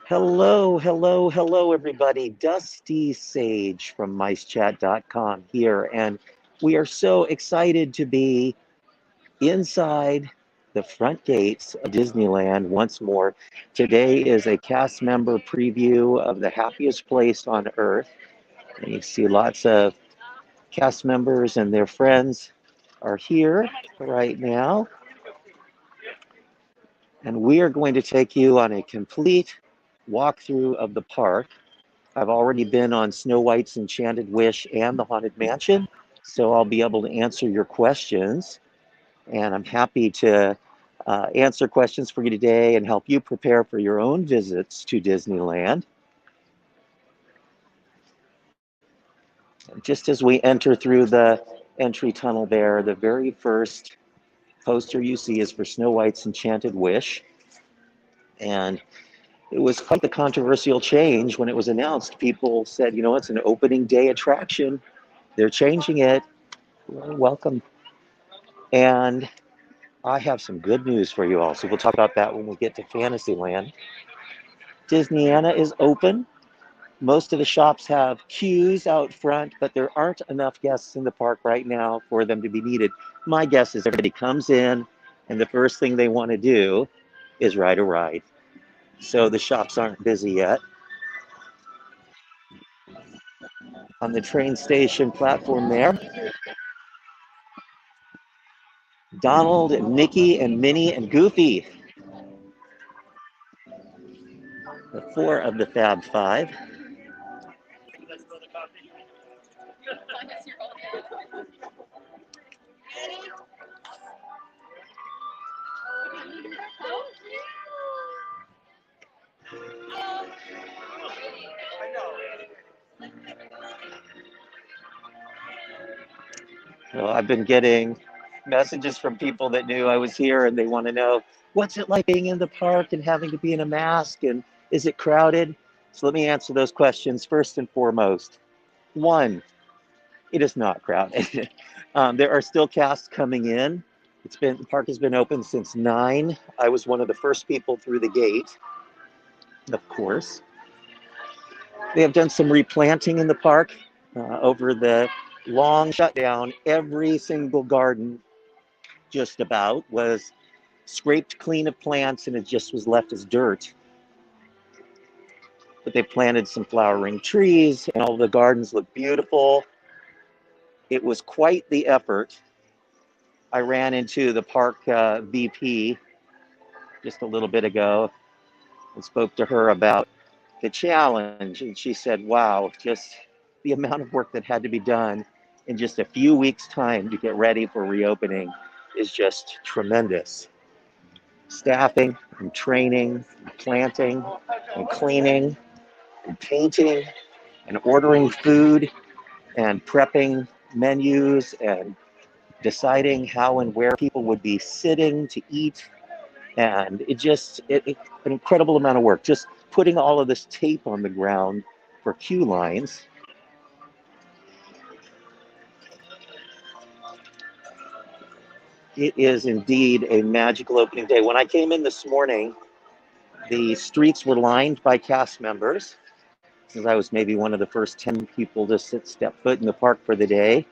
Hello, hello, hello, everybody. Dusty Sage from MiceChat.com here, and we are so excited to be inside the front gates of Disneyland once more. Today is a cast member preview of the happiest place on earth, and you see lots of cast members and their friends are here right now, and we are going to take you on a complete walkthrough of the park. I've already been on Snow White's Enchanted Wish and the Haunted Mansion, so I'll be able to answer your questions. And I'm happy to answer questions for you today and help you prepare for your own visits to Disneyland. Just as we enter through the entry tunnel there, the very first poster you see is for Snow White's Enchanted Wish. And it was quite the controversial change when it was announced. People said, you know, it's an opening day attraction. They're changing it. Well, welcome. And I have some good news for you all. So we'll talk about that when we get to Fantasyland. Disneyana is open. Most of the shops have queues out front, but there aren't enough guests in the park right now for them to be needed. My guess is everybody comes in, and the first thing they want to do is ride a ride. So the shops aren't busy yet. On the train station platform there, Donald and Mickey and Minnie and Goofy, the four of the Fab Five. Well, I've been getting messages from people that knew I was here and they want to know what's it like being in the park and having to be in a mask and is it crowded? So let me answer those questions first and foremost. One, it is not crowded. There are still casts coming in. The park has been open since 9. I was one of the first people through the gate, of course. They have done some replanting in the park over the long shutdown. Every single garden just about was scraped clean of plants and it just was left as dirt. But they planted some flowering trees and all the gardens look beautiful. It was quite the effort. I ran into the park VP just a little bit ago and spoke to her about the challenge. And she said, wow, just the amount of work that had to be done in just a few weeks' time to get ready for reopening is just tremendous. Staffing and training, and planting and cleaning and painting and ordering food and prepping menus and deciding how and where people would be sitting to eat. And it an incredible amount of work. Just putting all of this tape on the ground for queue lines. It is indeed a magical opening day. When I came in this morning, the streets were lined by cast members, because I was maybe one of the first 10 people to step foot in the park for the day.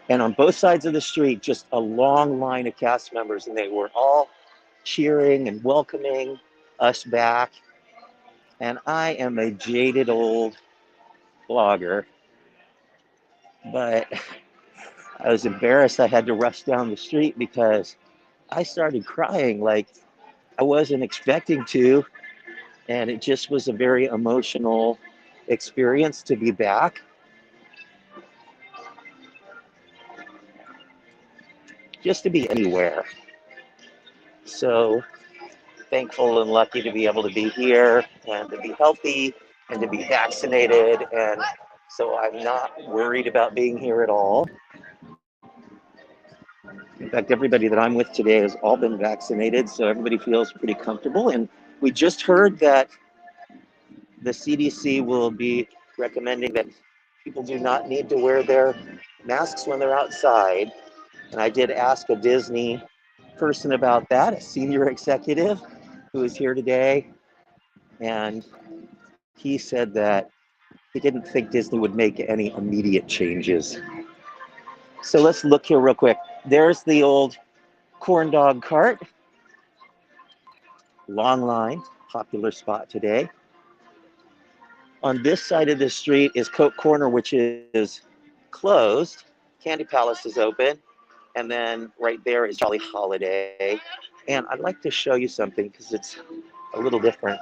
And on both sides of the street, just a long line of cast members, and they were all cheering and welcoming us back. And I am a jaded old blogger, but I was embarrassed I had to rush down the street because I started crying like I wasn't expecting to. And it just was a very emotional experience to be back. Just to be anywhere. So thankful and lucky to be able to be here and to be healthy and to be vaccinated. And so I'm not worried about being here at all. In fact, everybody that I'm with today has all been vaccinated, so everybody feels pretty comfortable. And we just heard that the CDC will be recommending that people do not need to wear their masks when they're outside. And I did ask a Disney person about that, a senior executive who is here today. and he said that he didn't think Disney would make any immediate changes. So let's look here real quick. There's the old corn dog cart. Long line, popular spot today. On this side of the street is Coke Corner, which is closed. Candy Palace is open. And then right there is Jolly Holiday. And I'd like to show you something because it's a little different.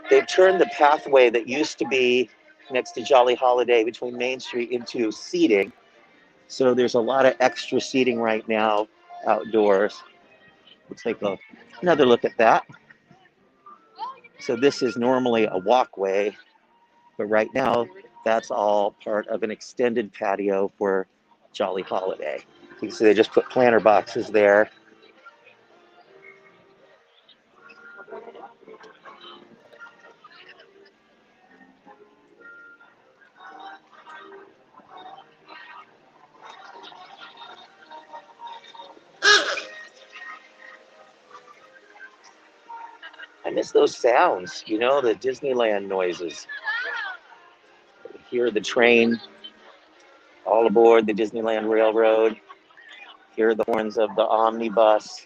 They've turned the pathway that used to be next to Jolly Holiday between Main Street into seating. So there's a lot of extra seating right now outdoors. We'll take another look at that. So this is normally a walkway, but right now that's all part of an extended patio for Jolly Holiday. You can see they just put planter boxes there. I miss those sounds, you know, the Disneyland noises. Hear the train all aboard the Disneyland Railroad. Hear the horns of the omnibus.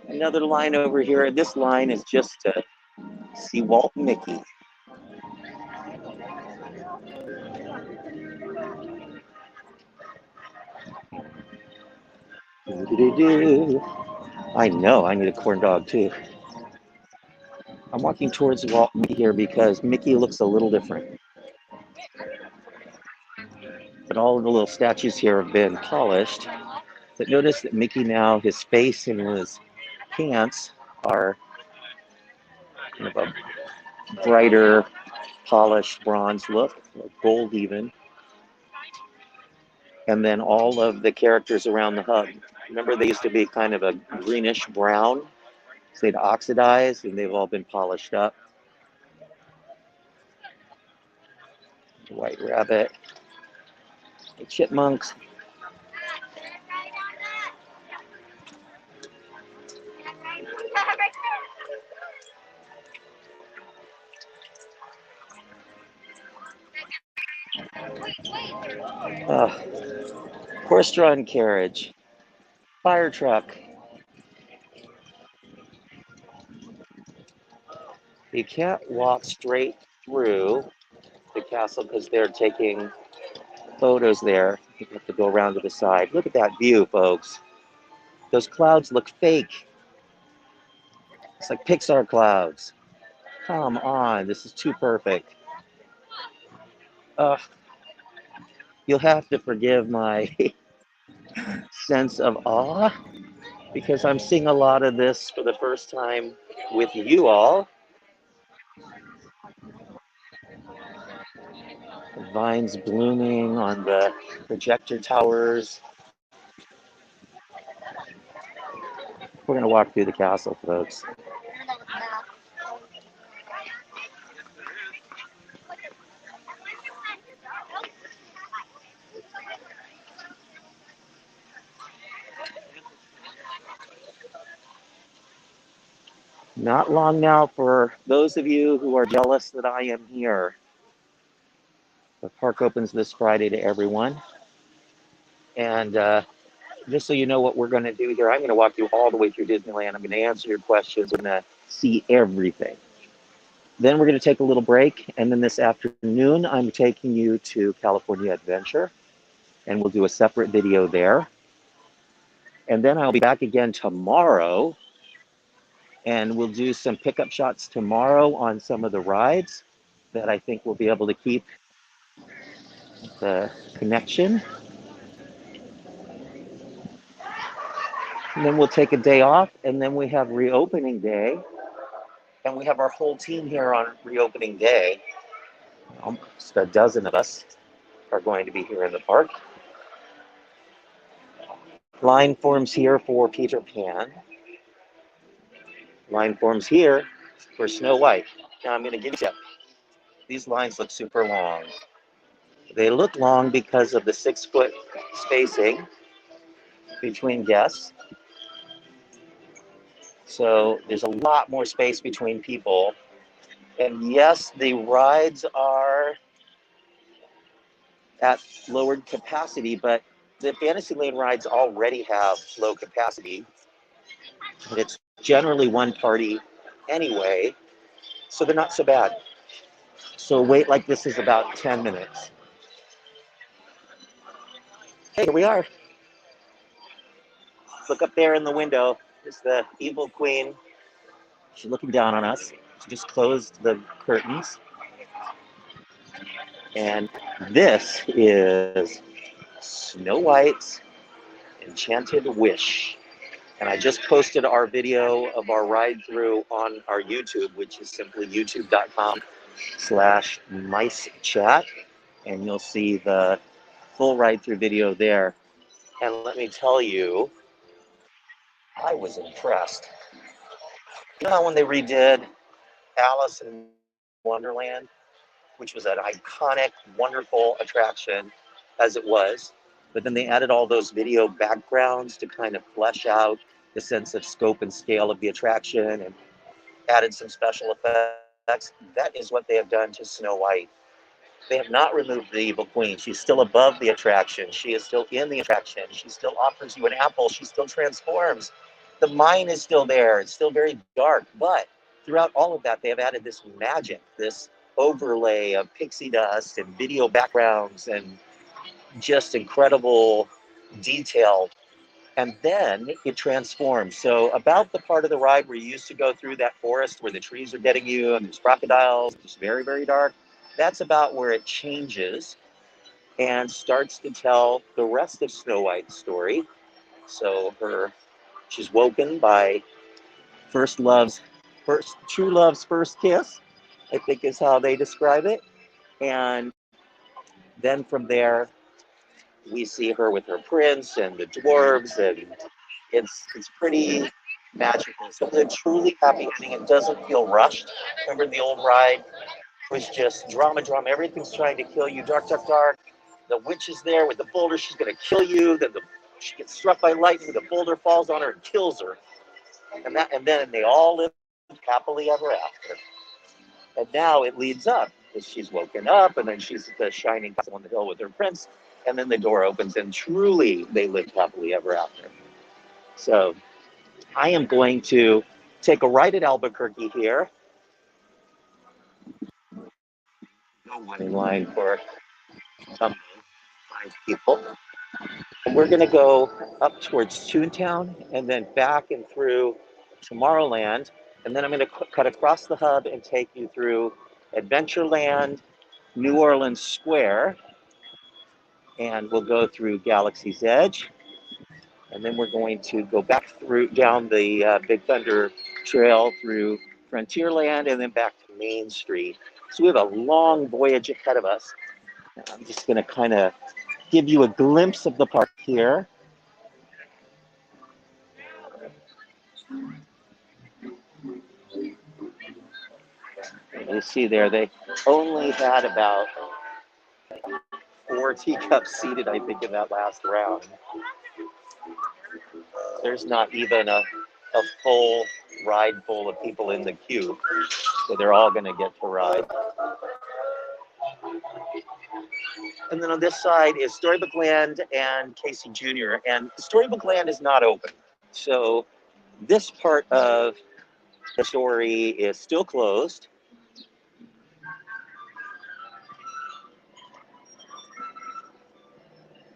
Another line over here. This line is just to see Walt and Mickey. I know, I need a corn dog too. I'm walking towards Walt and Mickey here because Mickey looks a little different. But all of the little statues here have been polished. But notice that Mickey now, his face and his pants are kind of a brighter, polished bronze look, or gold even. And then all of the characters around the hub. Remember, they used to be kind of a greenish brown, so they'd oxidized, and they've all been polished up. White Rabbit, the Chipmunks. Horse-drawn carriage, fire truck. You can't walk straight through the castle because they're taking photos there. You have to go around to the side. Look at that view, folks. Those clouds look fake. It's like Pixar clouds. Come on, this is too perfect. You'll have to forgive my sense of awe because I'm seeing a lot of this for the first time with you all. The vines blooming on the projector towers. We're going to walk through the castle, folks. Not long now for those of you who are jealous that I am here. The park opens this Friday to everyone. And just so you know what we're going to do here, I'm going to walk you all the way through Disneyland. I'm going to answer your questions. We're going to see everything. Then we're going to take a little break. And then this afternoon, I'm taking you to California Adventure. And we'll do a separate video there. And then I'll be back again tomorrow. And we'll do some pickup shots tomorrow on some of the rides that I think we'll be able to keep the connection. And then we'll take a day off, and then we have reopening day. And we have our whole team here on reopening day. Almost a dozen of us are going to be here in the park. Line forms here for Peter Pan. Line forms here for Snow White. Now I'm going to give you, these lines look super long. They look long because of the 6-foot spacing between guests. So there's a lot more space between people. And yes, the rides are at lowered capacity, but the Fantasyland rides already have low capacity. And it's generally one party anyway, so they're not so bad. So a wait like this is about 10 minutes. Hey, here we are. Look up there in the window. It's the evil queen. She's looking down on us. She just closed the curtains. And this is Snow White's Enchanted Wish. And I just posted our video of our ride through on our YouTube, which is simply youtube.com/micechat. And you'll see the full ride through video there. And let me tell you, I was impressed. You know how when they redid Alice in Wonderland, which was an iconic, wonderful attraction as it was, but then they added all those video backgrounds to kind of flesh out the sense of scope and scale of the attraction and added some special effects. That is what they have done to Snow White. They have not removed the evil queen. She's still above the attraction. She is still in the attraction. She still offers you an apple. She still transforms. The mine is still there. It's still very dark. But throughout all of that, they have added this magic, this overlay of pixie dust and video backgrounds and just incredible detail. And then it transforms. So about the part of the ride where you used to go through that forest where the trees are getting you and there's crocodiles, it's very, very dark. That's about where it changes and starts to tell the rest of Snow White's story. So she's woken by true love's first kiss, I think is how they describe it. And then from there, we see her with her prince and the dwarves, and it's pretty magical. So it's a truly happy ending. It doesn't feel rushed. Remember the old ride was just drama, drama. Everything's trying to kill you. Dark, dark, dark. The witch is there with the boulder. She's going to kill you. Then she gets struck by lightning. The boulder falls on her and kills her. And then they all live happily ever after. And now it leads up. She's woken up, and then she's at the shining castle on the hill with her prince. And then the door opens, and truly they live happily ever after. So I am going to take a right at Albuquerque here. No one in line for 5 people. And we're going to go up towards Toontown and then back and through Tomorrowland. And then I'm going to cut across the hub and take you through Adventureland, New Orleans Square, and we'll go through Galaxy's Edge. And then we're going to go back down the Big Thunder Trail through Frontierland and then back to Main Street. So we have a long voyage ahead of us. I'm just going to kind of give you a glimpse of the park here. You see there, they only had about 4 teacups seated, I think, in that last round. There's not even a full ride full of people in the queue, so they're all going to get to ride. And then on this side is Storybook Land and Casey Jr. And Storybook Land is not open. So this part of the story is still closed.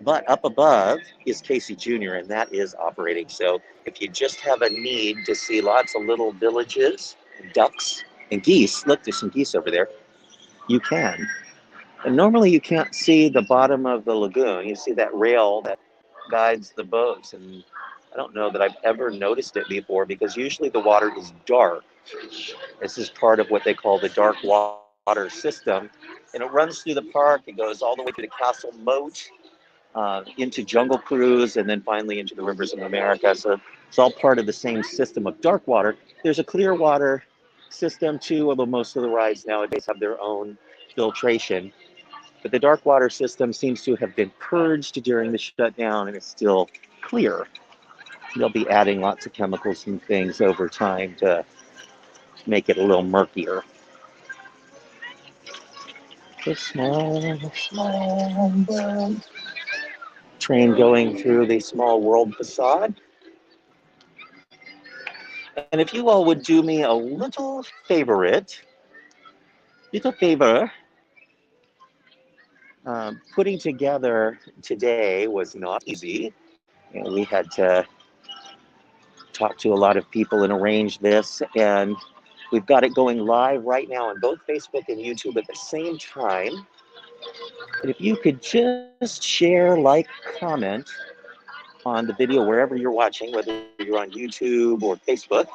But up above is Casey Jr., and that is operating. So if you just have a need to see lots of little villages, ducks, and geese, look, there's some geese over there, you can. And normally you can't see the bottom of the lagoon. You see that rail that guides the boats. And I don't know that I've ever noticed it before because usually the water is dark. This is part of what they call the dark water system. And it runs through the park. It goes all the way to the Castle Moat, into Jungle Cruise, and then finally into the Rivers of America. So it's all part of the same system of dark water. There's a clear water system too, although most of the rides nowadays have their own filtration. But the dark water system seems to have been purged during the shutdown and it's still clear. They'll be adding lots of chemicals and things over time to make it a little murkier. The small world. Train going through the small world facade. And if you all would do me a little favor, putting together today was not easy. You know, we had to talk to a lot of people and arrange this, and we've got it going live right now on both Facebook and YouTube at the same time. And if you could just share, like, comment on the video wherever you're watching, whether you're on YouTube or Facebook,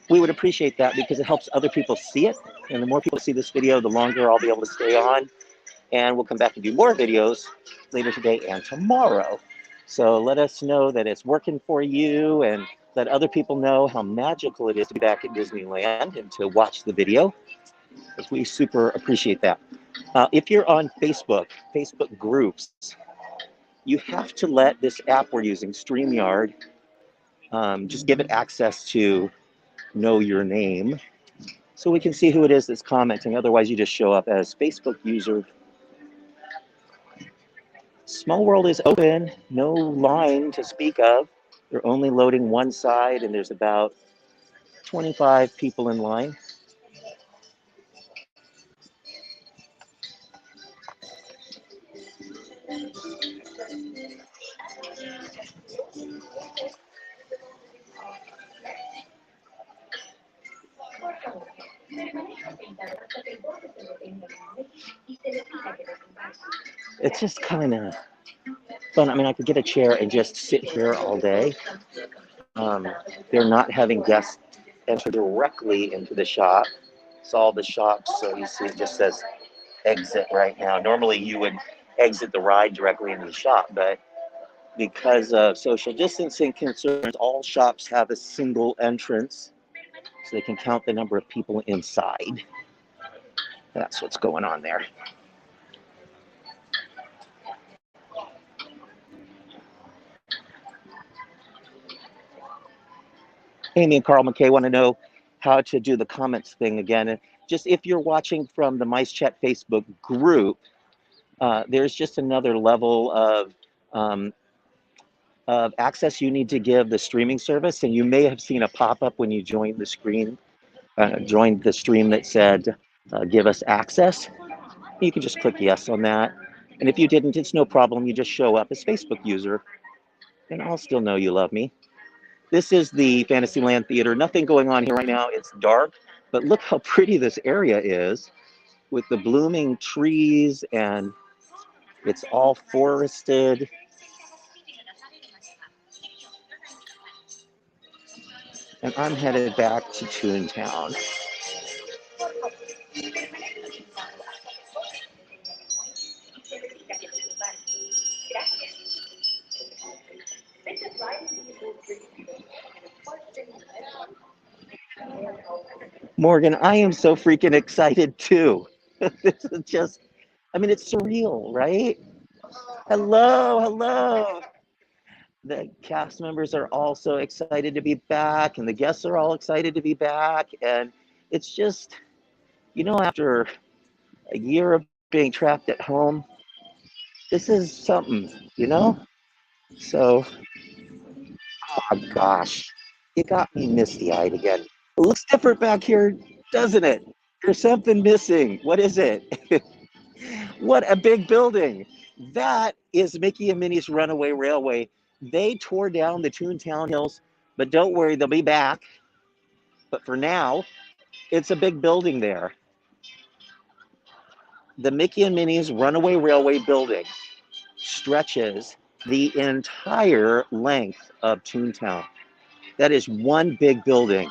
we would appreciate that because it helps other people see it. And the more people see this video, the longer I'll be able to stay on. And we'll come back and do more videos later today and tomorrow. So let us know that it's working for you, and let other people know how magical it is to be back at Disneyland and to watch the video, because we super appreciate that. If you're on Facebook groups, you have to let this app we're using, StreamYard, just give it access to know your name so we can see who it is that's commenting. Otherwise, you just show up as Facebook user. Small World is open, no line to speak of. They're only loading one side, and there's about 25 people in line. It's just kind of fun. I mean, I could get a chair and just sit here all day. They're not having guests enter directly into the shop. It's all the shops, so you see it just says exit right now. Normally you would exit the ride directly into the shop, but because of social distancing concerns, all shops have a single entrance so they can count the number of people inside. That's what's going on there. Amy and Carl McKay want to know how to do the comments thing again. And just if you're watching from the Mice Chat Facebook group, there's just another level of access you need to give the streaming service. And you may have seen a pop-up when you joined the stream that said, give us access. You can just click yes on that. And if you didn't, it's no problem. You just show up as Facebook user, and I'll still know you love me. This is the Fantasyland Theater. Nothing going on here right now. It's dark, but look how pretty this area is with the blooming trees, and it's all forested. And I'm headed back to Toontown. Morgan, I am so freaking excited too. This is just, I mean, it's surreal, right? Hello, hello. The cast members are also excited to be back, and the guests are all excited to be back. And it's just, you know, after a year of being trapped at home, this is something, you know? So, oh gosh, it got me misty-eyed again. It looks different back here, doesn't it? There's something missing. What is it? What a big building. That is Mickey and Minnie's Runaway Railway. They tore down the Toontown Hills, but don't worry, they'll be back. But for now, it's a big building there. The Mickey and Minnie's Runaway Railway building stretches the entire length of Toontown. That is one big building.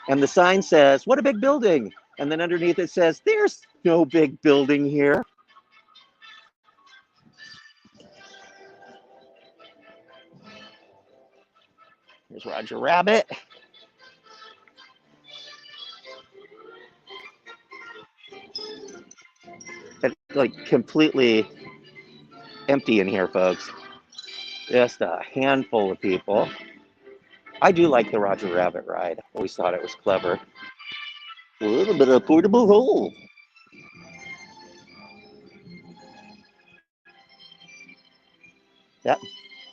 And the sign says, what a big building. And then underneath it says, there's no big building here. There's Roger Rabbit. It's like completely empty in here, folks. Just a handful of people. I do like the Roger Rabbit ride. Always thought it was clever. A little bit of portable hole. That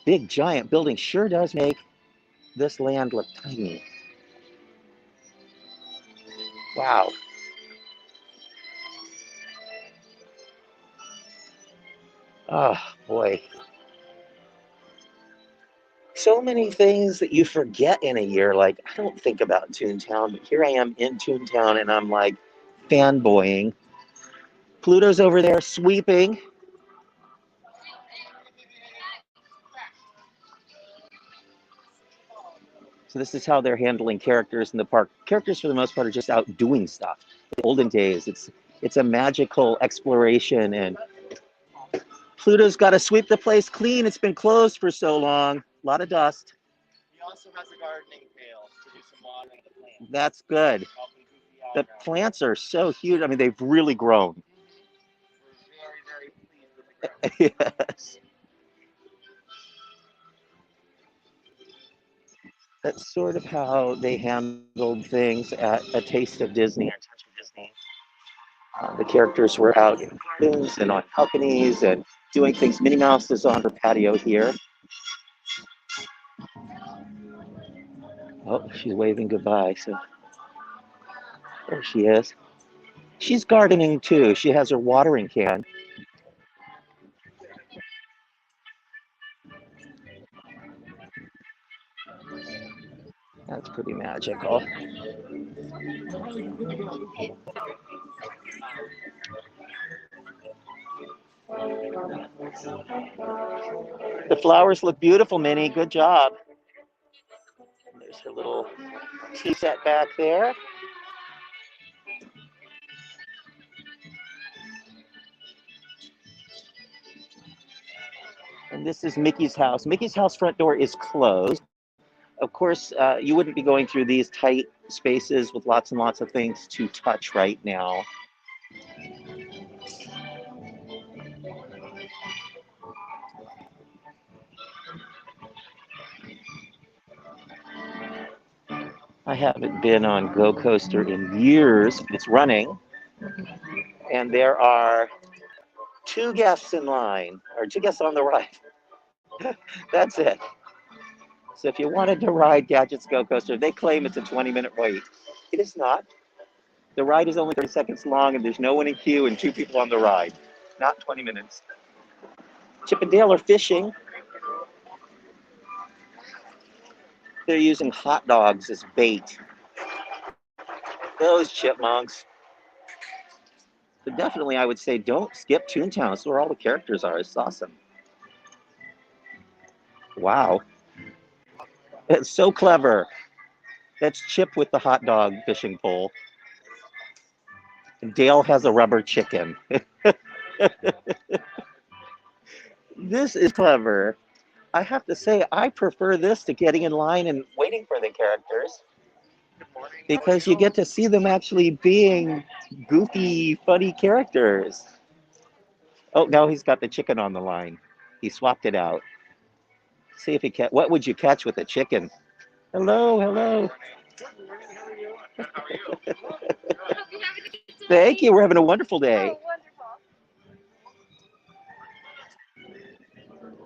big giant building sure does make this land look tiny. Wow. Oh boy. So many things that you forget in a year. Like, I don't think about Toontown, but here I am in Toontown and I'm like fanboying. Pluto's over there sweeping. So this is how they're handling characters in the park. Characters, for the most part, are just out doing stuff. The olden days, it's a magical exploration, and Pluto's got to sweep the place clean. It's been closed for so long. A lot of dust. He also has a gardening pail to do some watering the plants. That's good. The plants are so huge. I mean, they've really grown. We're very, very pleased with the growth. Yes. That's sort of how they handled things at A Taste of Disney or Touch of Disney. The characters were out in gardens and on balconies and doing things. Minnie Mouse is on her patio here. Oh, she's waving goodbye. So there she is. She's gardening too. She has her watering can. That's pretty magical. The flowers look beautiful, Minnie. Good job. There's her little tea set back there. And this is Mickey's house. Mickey's house front door is closed. Of course, you wouldn't be going through these tight spaces with lots and lots of things to touch right now. I haven't been on Go Coaster in years, but it's running. And there are two guests in line, or two guests on the ride. That's it. So if you wanted to ride Gadget's Go Coaster, they claim it's a 20-minute wait. It is not. The ride is only 30 seconds long, and there's no one in queue and two people on the ride. Not 20 minutes. Chip and Dale are fishing. They're using hot dogs as bait. Those chipmunks. But definitely, I would say don't skip Toontown. It's where all the characters are. It's awesome. Wow. It's so clever. That's Chip with the hot dog fishing pole. And Dale has a rubber chicken. This is clever. I have to say, I prefer this to getting in line and waiting for the characters. Because you get to see them actually being goofy, funny characters. Oh, now he's got the chicken on the line. He swapped it out. See if he can. What would you catch with a chicken? Hello, hello. Thank you. We're having a wonderful day.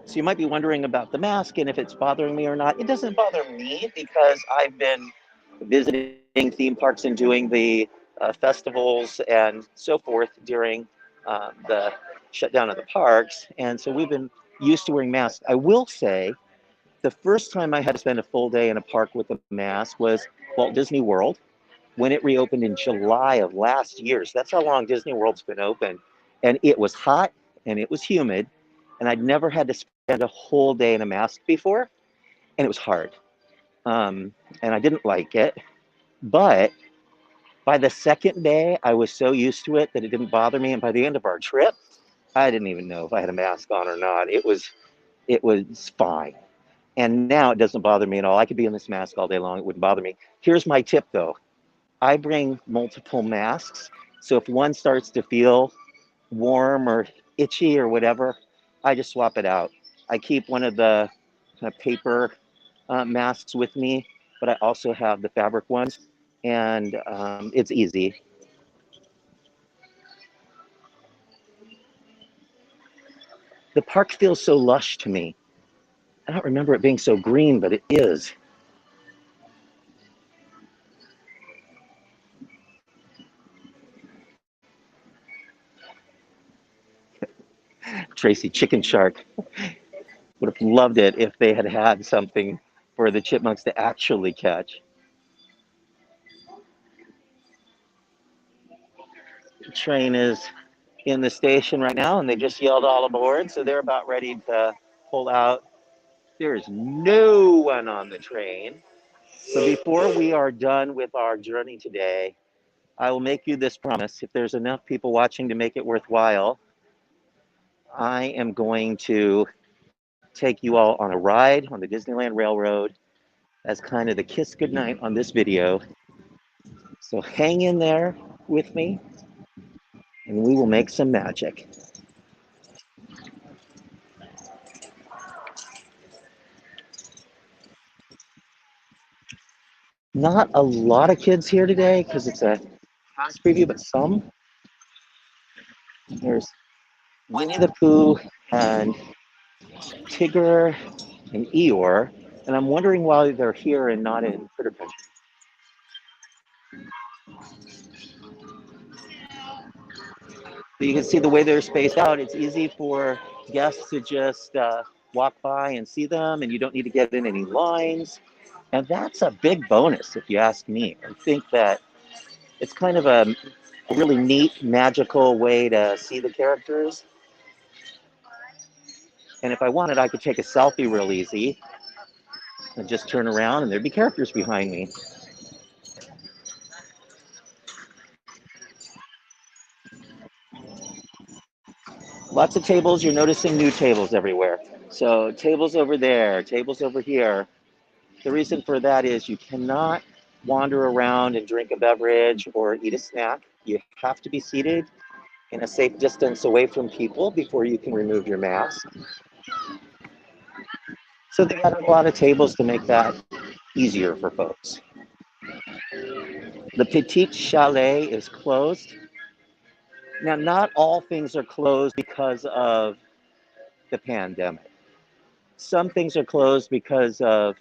So you might be wondering about the mask and if it's bothering me or not. It doesn't bother me because I've been visiting theme parks and doing the festivals and so forth during the shutdown of the parks. And so we've been used to wearing masks. I will say the first time I had to spend a full day in a park with a mask was Walt Disney World when it reopened in July of last year. So that's how long Disney World's been open. And it was hot and it was humid. And I'd never had to spend a whole day in a mask before. And it was hard. And I didn't like it. But by the second day, I was so used to it that it didn't bother me. And by the end of our trip, I didn't even know if I had a mask on or not. It was fine. And now it doesn't bother me at all. I could be in this mask all day long. It wouldn't bother me. Here's my tip, though. I bring multiple masks. So if one starts to feel warm or itchy or whatever, I just swap it out. I keep one of the paper masks with me, but I also have the fabric ones, and it's easy. The park feels so lush to me. I don't remember it being so green, but it is. Tracy, Chicken Shark would have loved it if they had had something for the chipmunks to actually catch. The train is in the station right now, and they just yelled all aboard, so they're about ready to pull out. There's no one on the train. So before we are done with our journey today, I will make you this promise. If there's enough people watching to make it worthwhile, I am going to take you all on a ride on the Disneyland Railroad as kind of the kiss goodnight on this video. So hang in there with me, and we will make some magic. Not a lot of kids here today because it's a fast preview, but some. There's Winnie the Pooh and Tigger and Eeyore, and I'm wondering why they're here and not in Critter Country. So you can see the way they're spaced out. It's easy for guests to just walk by and see them, and you don't need to get in any lines. And that's a big bonus, if you ask me. I think that it's kind of a really neat, magical way to see the characters. And if I wanted, I could take a selfie real easy and just turn around, and there'd be characters behind me. Lots of tables. You're noticing new tables everywhere. So tables over there, tables over here. The reason for that is you cannot wander around and drink a beverage or eat a snack. You have to be seated in a safe distance away from people before you can remove your mask. So they added a lot of tables to make that easier for folks. The Petite Chalet is closed. Now, not all things are closed because of the pandemic. Some things are closed because of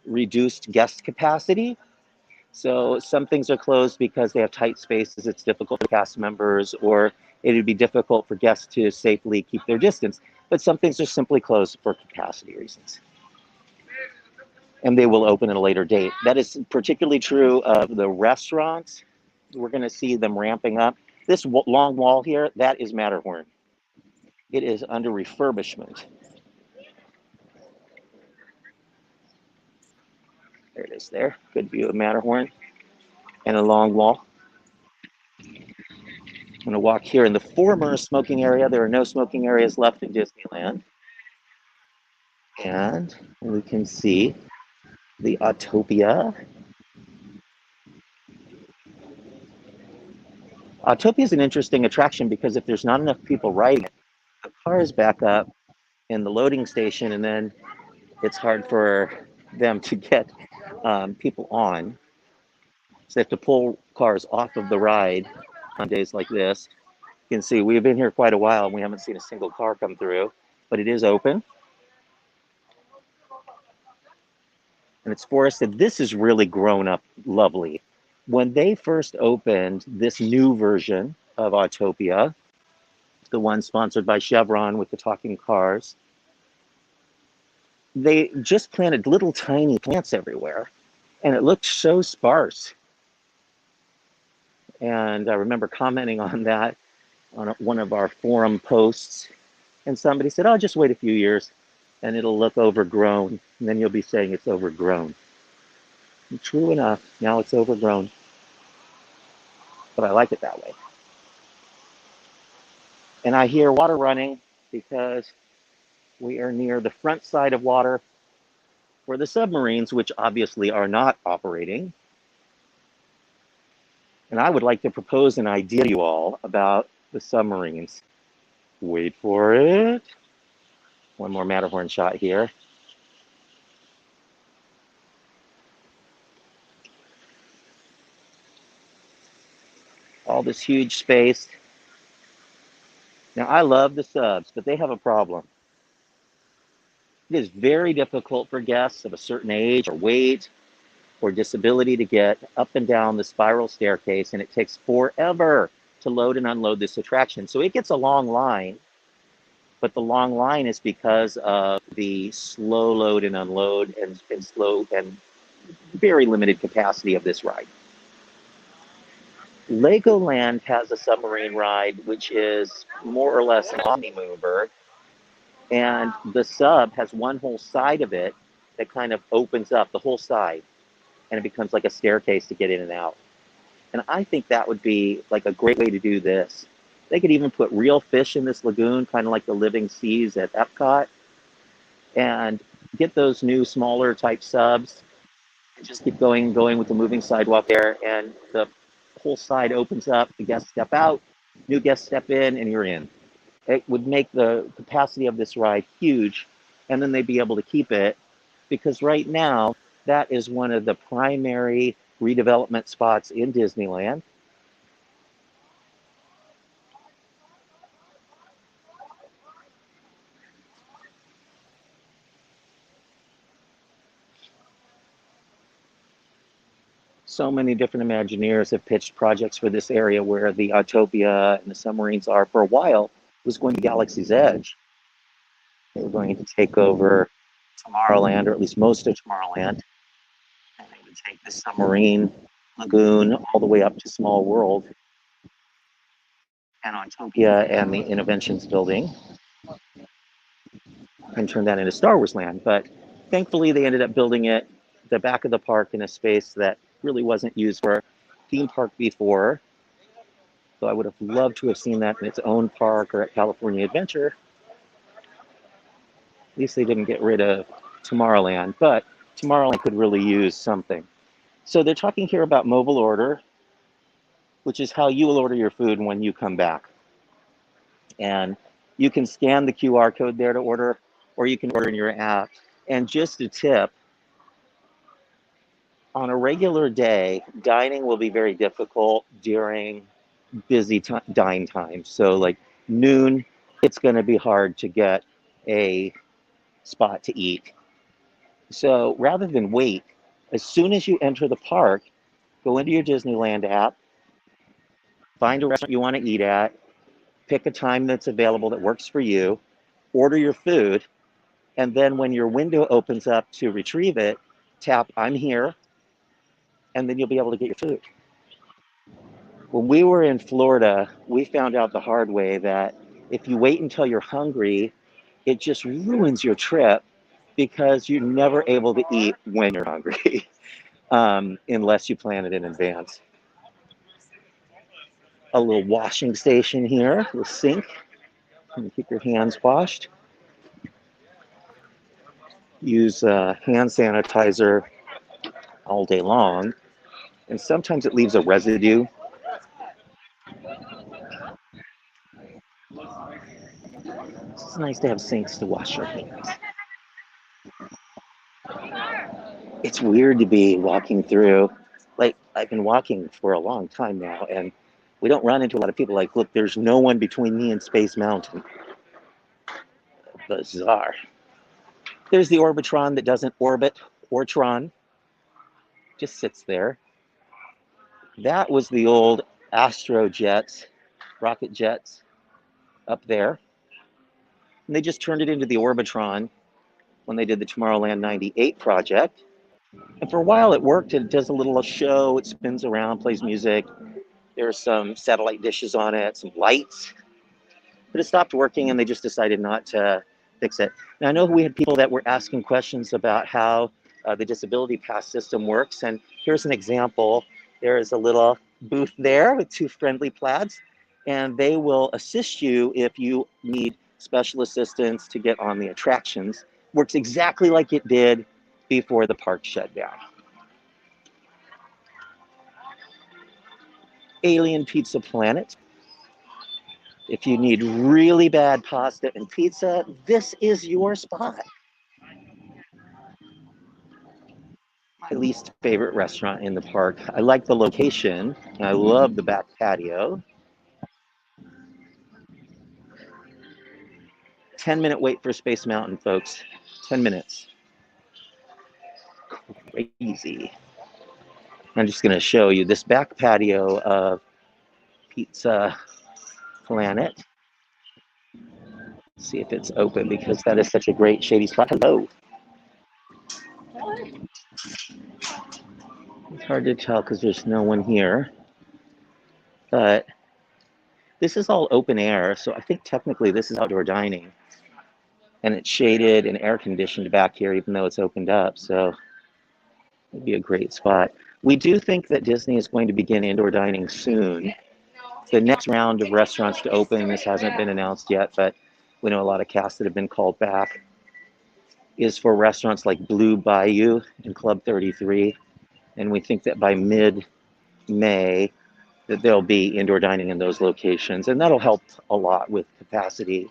reduced guest capacity. So some things are closed because they have tight spaces. It's difficult for cast members, or it would be difficult for guests to safely keep their distance. But some things are simply closed for capacity reasons. And they will open at a later date. That is particularly true of the restaurants. We're going to see them ramping up. This long wall here, that is Matterhorn. It is under refurbishment. There it is there. Good view of Matterhorn and a long wall. I'm going to walk here in the former smoking area. There are no smoking areas left in Disneyland. And we can see the Autopia. Autopia is an interesting attraction because if there's not enough people riding it, the cars back up in the loading station, and then it's hard for them to get people on. So they have to pull cars off of the ride on days like this. You can see we've been here quite a while and we haven't seen a single car come through, but it is open. And it's forested. This is really grown up lovely. When they first opened this new version of Autopia, the one sponsored by Chevron with the talking cars, they just planted little tiny plants everywhere, and it looked so sparse. And I remember commenting on that on one of our forum posts, and somebody said, "Oh, just wait a few years and it'll look overgrown, and then you'll be saying it's overgrown." And true enough, now it's overgrown, but I like it that way. And I hear water running because we are near the front side of water for the submarines, which obviously are not operating. And I would like to propose an idea to you all about the submarines. Wait for it. One more Matterhorn shot here. all this huge space. Now, I love the subs, but they have a problem. It is very difficult for guests of a certain age or weight or disability to get up and down the spiral staircase, and it takes forever to load and unload this attraction. So it gets a long line, but the long line is because of the slow load and unload and slow and very limited capacity of this ride. Legoland has a submarine ride, which is more or less an omni-mover, and the sub has one whole side of it that kind of opens up, the whole side, and it becomes like a staircase to get in and out. And I think that would be like a great way to do this. They could even put real fish in this lagoon, kind of like the living seas at Epcot, and get those new smaller type subs and just keep going with the moving sidewalk there, and the whole side opens up, the guests step out, new guests step in, and you're in. It would make the capacity of this ride huge, and then they'd be able to keep it, because right now that is one of the primary redevelopment spots in Disneyland. So many different Imagineers have pitched projects for this area where the Autopia and the submarines are. For a while, it was going to Galaxy's Edge. They were going to take over Tomorrowland, or at least most of Tomorrowland, and they would take the submarine lagoon all the way up to Small World and Autopia and the Innovations building and turn that into Star Wars Land. But thankfully, they ended up building it the back of the park in a space that really wasn't used for a theme park before. So I would have loved to have seen that in its own park or at California Adventure. At least they didn't get rid of Tomorrowland, but Tomorrowland could really use something. So they're talking here about mobile order, which is how you will order your food when you come back. And you can scan the QR code there to order, or you can order in your app. And just a tip, on a regular day, dining will be very difficult during busy dine time. So like noon, it's going to be hard to get a spot to eat. So rather than wait, as soon as you enter the park, go into your Disneyland app, find a restaurant you want to eat at, pick a time that's available that works for you, order your food, and then when your window opens up to retrieve it, tap "I'm here," and then you'll be able to get your food. When we were in Florida, we found out the hard way that if you wait until you're hungry, it just ruins your trip because you're never able to eat when you're hungry, unless you plan it in advance. A little washing station here, a sink. You keep your hands washed. Use hand sanitizer all day long, and sometimes it leaves a residue. It's nice to have sinks to wash your hands. It's weird to be walking through, like I've been walking for a long time now, and we don't run into a lot of people. Like, look, there's no one between me and Space Mountain. Bizarre. There's the Orbitron that doesn't orbit. Ortron just sits there. That was the old Astro jets, rocket jets up there. And they just turned it into the Orbitron when they did the Tomorrowland 98 project. And for a while it worked. It does a little show. It spins around, plays music. There's some satellite dishes on it, some lights. But it stopped working and they just decided not to fix it. Now, I know we had people that were asking questions about how the disability pass system works. And here's an example. There is a little booth there with two friendly plaids, and they will assist you if you need special assistance to get on the attractions. Works exactly like it did before the park shut down. Alien Pizza Planet. If you need really bad pasta and pizza, this is your spot. my least favorite restaurant in the park. I like the location, and I love the back patio. 10-minute wait for Space Mountain, folks. 10 minutes. Crazy. I'm just going to show you this back patio of Pizza Planet. See if it's open because that is such a great shady spot. Hello. It's hard to tell because there's no one here. But this is all open air, so I think technically this is outdoor dining. And it's shaded and air conditioned back here, even though it's opened up. So it'd be a great spot. We do think that Disney is going to begin indoor dining soon. The next round of restaurants to open, this hasn't been announced yet, but we know a lot of casts that have been called back, is for restaurants like Blue Bayou and Club 33. And we think that by mid-May, that there'll be indoor dining in those locations. And that'll help a lot with capacity.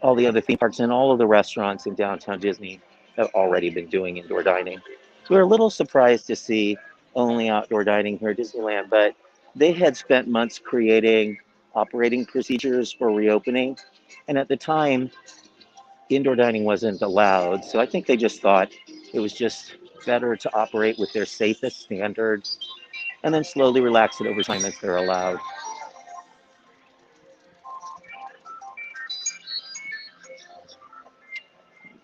All the other theme parks and all of the restaurants in downtown Disney have already been doing indoor dining. So we're a little surprised to see only outdoor dining here at Disneyland, but they had spent months creating operating procedures for reopening. And at the time, indoor dining wasn't allowed. So I think they just thought it was just better to operate with their safest standards and then slowly relax it over time as they're allowed.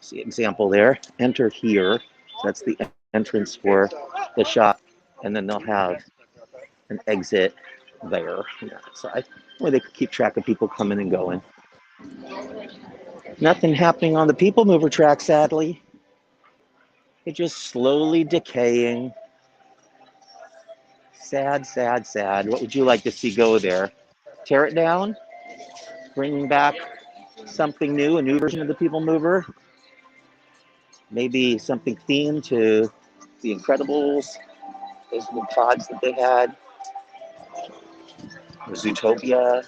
See example there, enter here. That's the entrance for the shop. And then they'll have an exit there on that side where they could keep track of people coming and going. Nothing happening on the People Mover track, sadly. It's just slowly decaying. Sad, sad, sad. What would you like to see go there? Tear it down? Bring back something new, a new version of the People Mover? Maybe something themed to The Incredibles, those little pods that they had. Or Zootopia.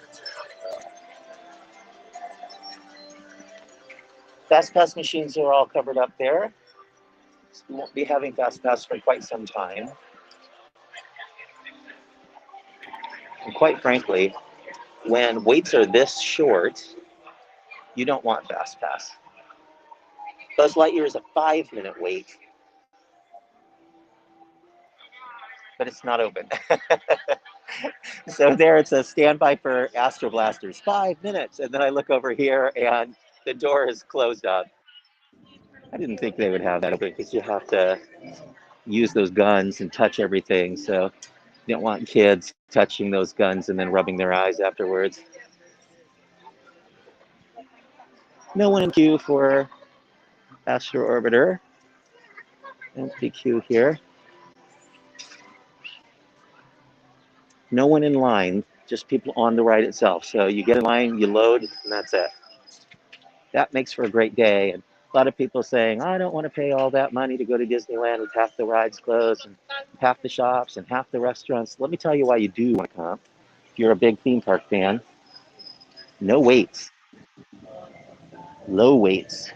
Fastpass machines are all covered up there. We won't be having Fastpass for quite some time. And quite frankly, when waits are this short, you don't want Fastpass. Buzz Lightyear is a 5-minute wait, but it's not open. So there it says standby for Astro Blasters, 5 minutes. And then I look over here and the door is closed up. I didn't think they would have that open because you have to use those guns and touch everything. So you don't want kids touching those guns and then rubbing their eyes afterwards. No one in queue for Astro Orbiter. Empty queue here. No one in line, just people on the ride itself. So you get in line, you load, and that's it. That makes for a great day. And a lot of people saying, I don't want to pay all that money to go to Disneyland with half the rides closed and half the shops and half the restaurants. Let me tell you why you do want to come. If you're a big theme park fan, no waits. Low waits.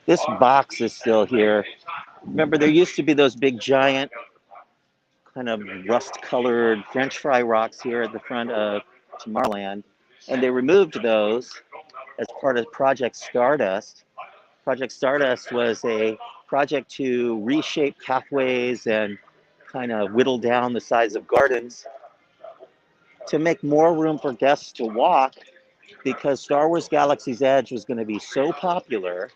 This box is still here. Remember, there used to be those big giant kind of rust-colored French fry rocks here at the front of Tomorrowland, and they removed those as part of Project Stardust. Project Stardust was a project to reshape pathways and kind of whittle down the size of gardens to make more room for guests to walk, because Star Wars Galaxy's Edge was going to be so popular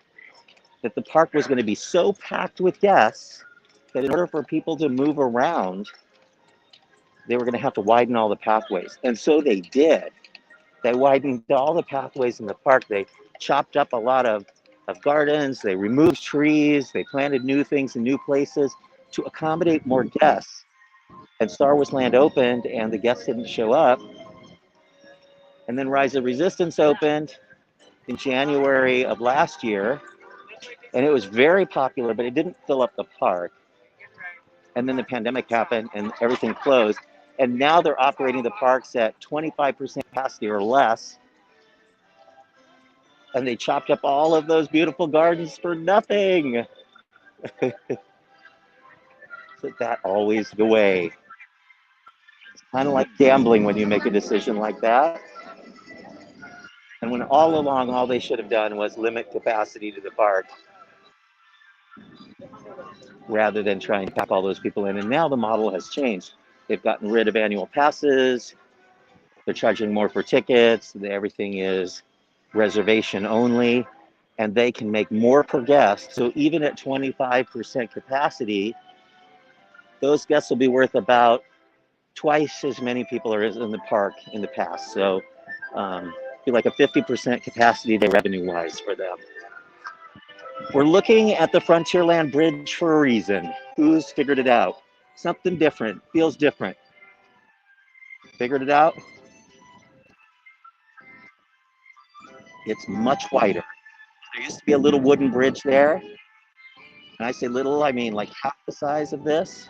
that the park was going to be so packed with guests that in order for people to move around, they were going to have to widen all the pathways. And so they did. They widened all the pathways in the park. They chopped up a lot of gardens. They removed trees. They planted new things in new places to accommodate more guests. And Star Wars Land opened, and the guests didn't show up. And then Rise of Resistance opened in January of last year. And it was very popular, but it didn't fill up the park. And then the pandemic happened and everything closed. And now they're operating the parks at 25% capacity or less. And they chopped up all of those beautiful gardens for nothing. So that always the way. It's kind of like gambling when you make a decision like that. And when all along, all they should have done was limit capacity to the park rather than trying to pack all those people in. And now the model has changed. They've gotten rid of annual passes. They're charging more for tickets. Everything is reservation only. And they can make more per guest. So even at 25% capacity, those guests will be worth about twice as many people are in the park in the past. So be like a 50% capacity day revenue-wise for them. We're looking at the Frontierland Bridge for a reason. Who's figured it out? Something different, feels different. Figured it out? It's much wider. There used to be a little wooden bridge there. And I say little, I mean like half the size of this.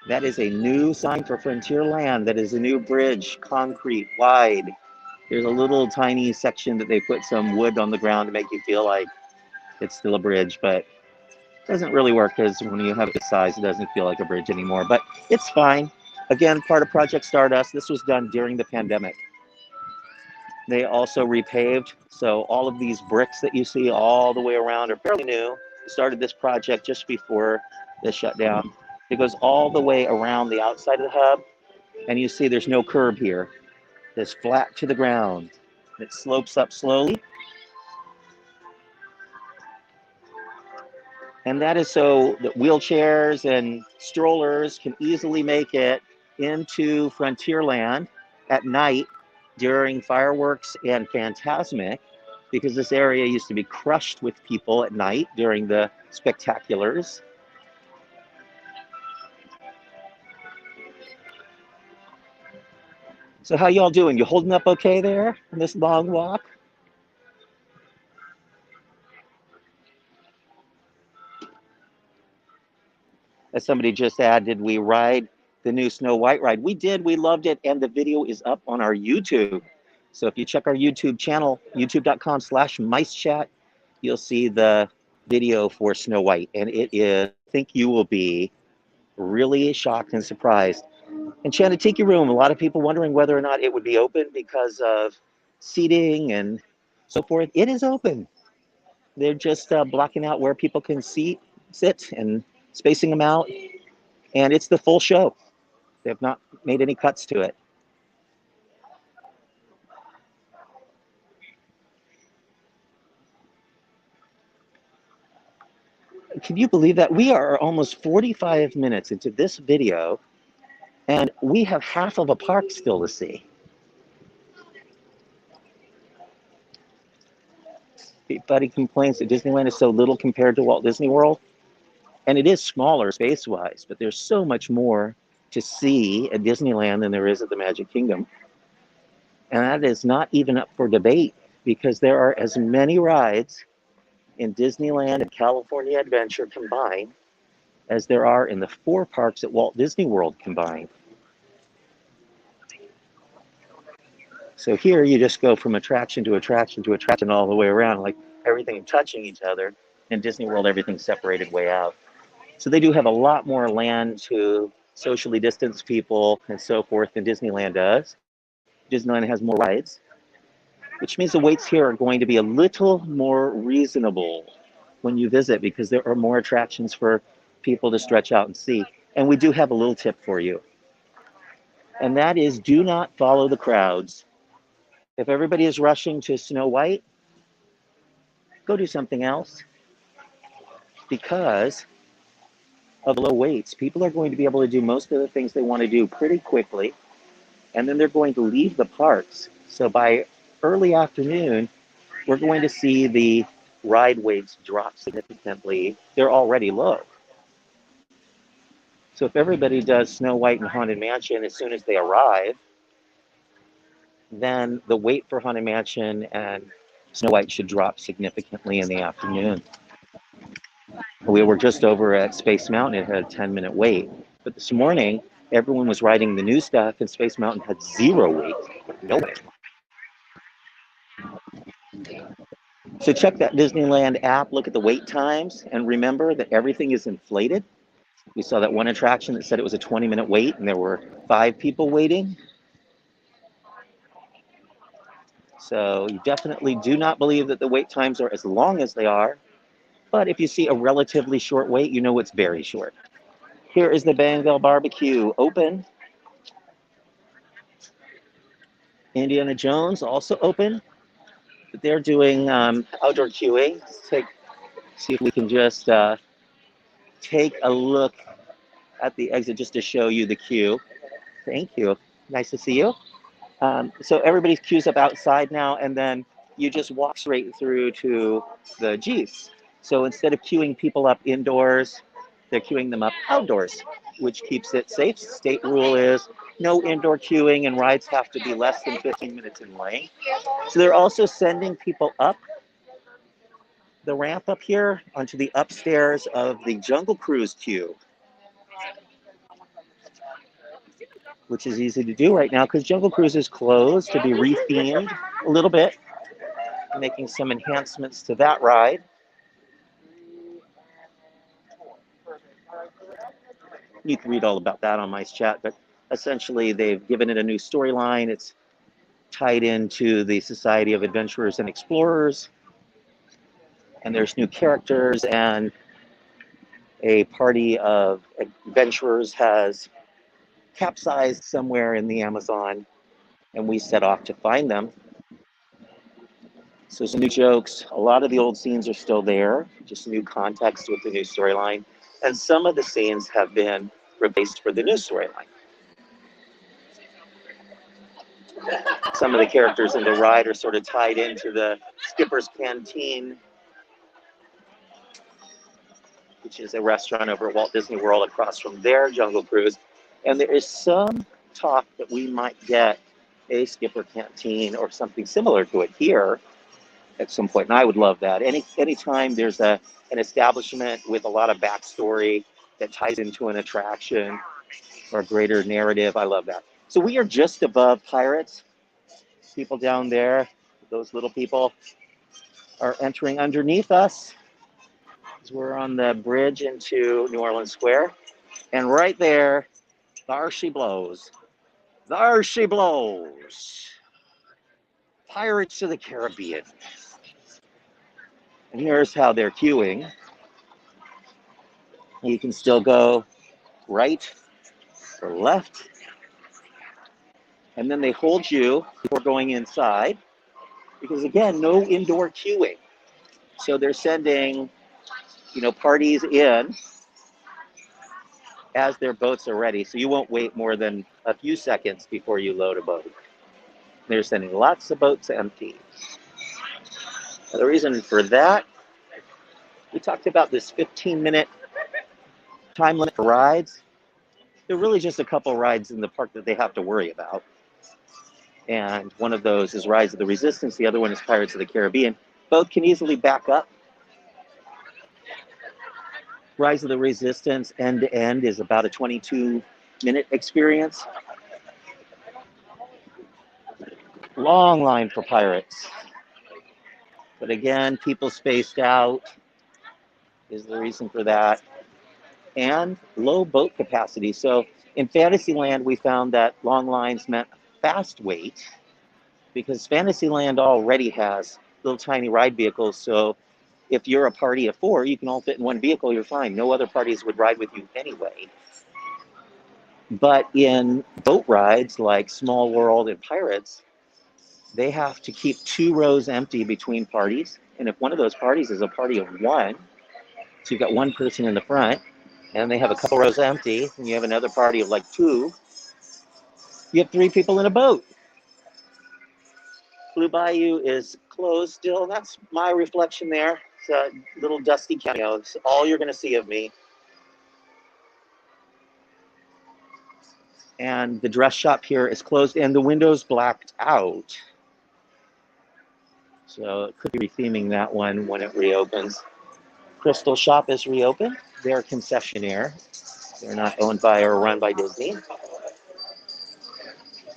That is a new sign for Frontierland. That is a new bridge, concrete, wide. There's a little tiny section that they put some wood on the ground to make you feel like it's still a bridge, but it doesn't really work because when you have this size, it doesn't feel like a bridge anymore, but it's fine. Again, part of Project Stardust. This was done during the pandemic. They also repaved, so all of these bricks that you see all the way around are fairly new. We started this project just before the shutdown. It goes all the way around the outside of the hub, and you see there's no curb here. It's flat to the ground. It slopes up slowly. And that is so that wheelchairs and strollers can easily make it into Frontierland at night during fireworks and Phantasmic, because this area used to be crushed with people at night during the spectaculars. So how y'all doing? You holding up okay there on this long walk? As somebody just added, we ride the new Snow White ride. We did, we loved it, and the video is up on our YouTube. So if you check our YouTube channel, youtube.com/micechat, you'll see the video for Snow White. And it is, I think you will be really shocked and surprised. Enchanted Tiki Room, a lot of people wondering whether or not it would be open because of seating and so forth. It is open. They're just blocking out where people can sit and spacing them out. And it's the full show. They have not made any cuts to it. Can you believe that? We are almost 45 minutes into this video, and we have half of a park still to see. Everybody complains that Disneyland is so little compared to Walt Disney World. And it is smaller space-wise, but there's so much more to see at Disneyland than there is at the Magic Kingdom. And that is not even up for debate, because there are as many rides in Disneyland and California Adventure combined as there are in the 4 parks at Walt Disney World combined. So here you just go from attraction to attraction to attraction all the way around, like everything touching each other. In Disney World, everything's separated way out. So they do have a lot more land to socially distance people and so forth than Disneyland does. Disneyland has more rides, which means the waits here are going to be a little more reasonable when you visit, because there are more attractions for people to stretch out and see. And we do have a little tip for you. And that is, do not follow the crowds. If everybody is rushing to Snow White, go do something else. Because of low waits, people are going to be able to do most of the things they want to do pretty quickly, and then they're going to leave the parks. So by early afternoon, we're going to see the ride waits drop significantly. They're already low. So if everybody does Snow White and Haunted Mansion as soon as they arrive, then the wait for Haunted Mansion and Snow White should drop significantly in the afternoon. We were just over at Space Mountain. It had a 10-minute wait. But this morning, everyone was riding the new stuff, and Space Mountain had zero wait. No wait. So check that Disneyland app, look at the wait times, and remember that everything is inflated. We saw that one attraction that said it was a 20-minute wait, and there were 5 people waiting. So you definitely do not believe that the wait times are as long as they are. But if you see a relatively short wait, you know it's very short. Here is the Bangville Barbecue open. Indiana Jones also open. But they're doing outdoor queuing. See if we can just take a look at the exit just to show you the queue. Thank you. Nice to see you. So everybody queues up outside now, and then you just walk straight through to the Jeeps. So instead of queuing people up indoors, they're queuing them up outdoors, which keeps it safe. State rule is no indoor queuing, and rides have to be less than 15 minutes in length. So they're also sending people up the ramp up here onto the upstairs of the Jungle Cruise queue, which is easy to do right now because Jungle Cruise is closed to be rethemed a little bit, making some enhancements to that ride. You can read all about that on Mice Chat, but essentially they've given it a new storyline. It's tied into the Society of Adventurers and Explorers, and there's new characters, and a party of adventurers has capsized somewhere in the Amazon, and we set off to find them. So some new jokes. A lot of the old scenes are still there, just new context with the new storyline. And some of the scenes have been replaced for the new storyline. Some of the characters in the ride are sort of tied into the Skipper's Canteen, which is a restaurant over at Walt Disney World across from their Jungle Cruise. And there is some talk that we might get a Skipper Canteen or something similar to it here at some point, and I would love that. Anytime there's an establishment with a lot of backstory that ties into an attraction or a greater narrative, I love that. So we are just above Pirates. People down there, those little people, are entering underneath us. We're on the bridge into New Orleans Square, and right there, there she blows. There she blows. Pirates of the Caribbean. And here's how they're queuing. You can still go right or left. And then they hold you before going inside because, again, no indoor queuing. So they're sending, parties in as their boats are ready. So you won't wait more than a few seconds before you load a boat. They're sending lots of boats empty. The reason for that, we talked about this 15-minute time limit for rides. There are really just a couple rides in the park that they have to worry about. And one of those is Rise of the Resistance. The other one is Pirates of the Caribbean. Both can easily back up. Rise of the Resistance end to end is about a 22-minute experience. Long line for Pirates. But again, people spaced out is the reason for that. And low boat capacity. So in Fantasyland, we found that long lines meant fast wait because Fantasyland already has little tiny ride vehicles. So if you're a party of 4, you can all fit in one vehicle, you're fine. No other parties would ride with you anyway. But in boat rides like Small World and Pirates, they have to keep 2 rows empty between parties. And if one of those parties is a party of 1, so you've got one person in the front, and they have a couple rows empty, and you have another party of like 2, you have 3 people in a boat. Blue Bayou is closed still. That's my reflection there. It's a little dusty cameo. It's all you're going to see of me. And the dress shop here is closed, and the windows blacked out. So it could be retheming that one when it reopens. Crystal Shop is reopened. They're a concessionaire. They're not owned by or run by Disney.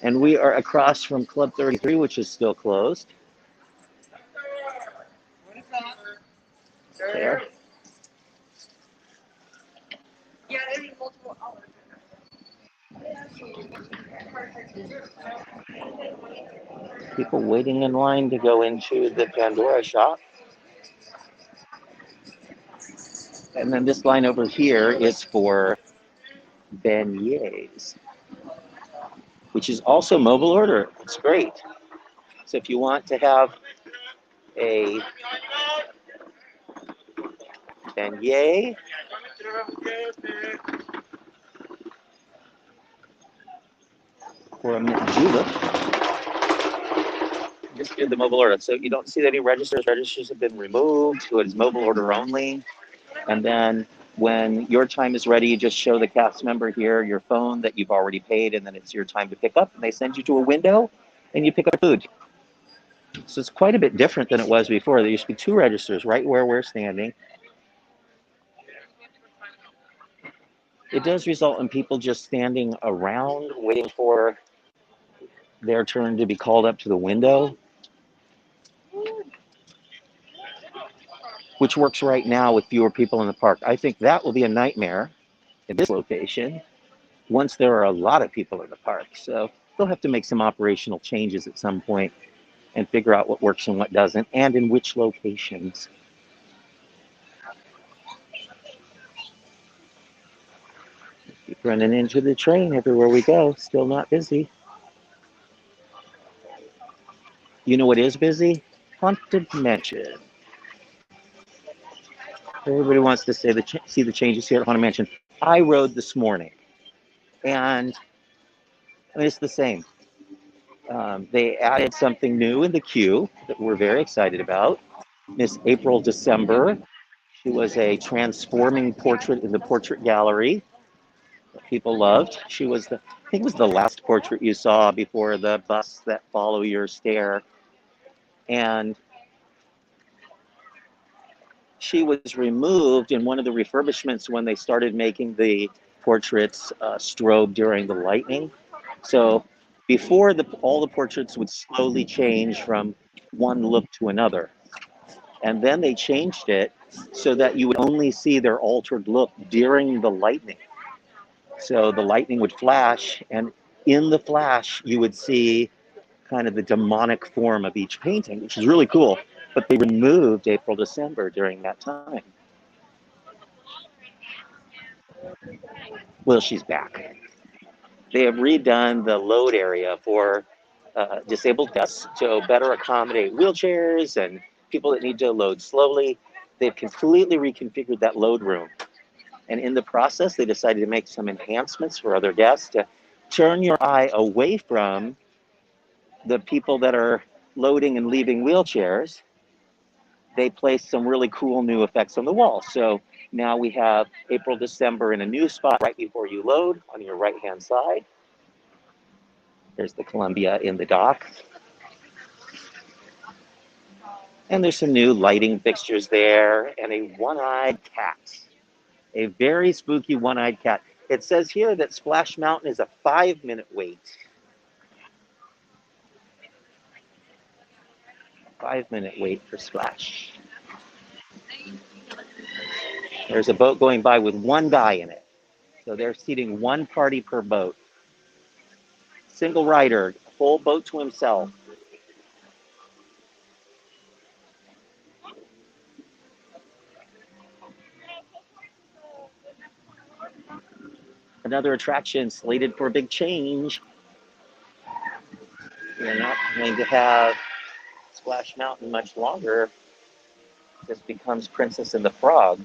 And we are across from Club 33, which is still closed. There. People waiting in line to go into the Pandora shop. And then this line over here is for beignets, which is also mobile order. It's great. So if you want to have a beignet or a mint julep, just do the mobile order. So you don't see that any registers. Registers have been removed. So it's mobile order only. And then when your time is ready, you just show the cast member here your phone that you've already paid, and then it's your time to pick up. And they send you to a window, and you pick up food. So it's quite a bit different than it was before. There used to be 2 registers right where we're standing. It does result in people just standing around waiting for their turn to be called up to the window, which works right now with fewer people in the park. I think that will be a nightmare in this location once there are a lot of people in the park. So they'll have to make some operational changes at some point and figure out what works and what doesn't, and in which locations. Keep running into the train everywhere we go. Still not busy. You know what is busy? Haunted Mansion. Everybody wants to see the changes here at Haunted Mansion. I rode this morning, and it's the same. They added something new in the queue that we're very excited about. Miss April December. She was a transforming portrait in the portrait gallery that people loved. She was I think it was the last portrait you saw before the busts that follow your stare. And she was removed in one of the refurbishments when they started making the portraits strobe during the lightning. So before all the portraits would slowly change from one look to another. And then they changed it so that you would only see their altered look during the lightning. So the lightning would flash, and in the flash, you would see kind of the demonic form of each painting, which is really cool. But they removed April December during that time. Well, she's back. They have redone the load area for disabled guests to better accommodate wheelchairs and people that need to load slowly. They've completely reconfigured that load room. And in the process, they decided to make some enhancements for other guests to turn your eye away from the people that are loading and leaving wheelchairs. They placed some really cool new effects on the wall. So now we have April, December in a new spot right before you load on your right-hand side. There's the Columbia in the dock. And there's some new lighting fixtures there and a one-eyed cat. A very spooky one-eyed cat. It says here that Splash Mountain is a 5-minute wait. 5-minute wait for Splash. There's a boat going by with one guy in it. So they're seating one party per boat. Single rider, full boat to himself. Another attraction slated for a big change. We're not going to have Splash Mountain much longer. This becomes Princess and the Frog.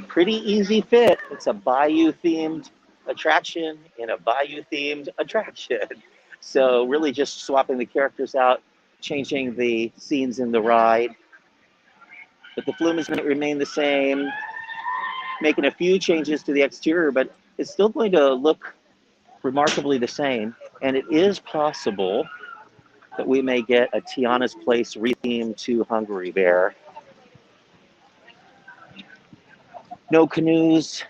Pretty easy fit. It's a bayou-themed attraction in a bayou-themed attraction. So really just swapping the characters out, changing the scenes in the ride. But the flume is going to remain the same, making a few changes to the exterior, but it's still going to look remarkably the same. And it is possible that we may get a Tiana's Place rethemed to Hungry Bear. No canoes,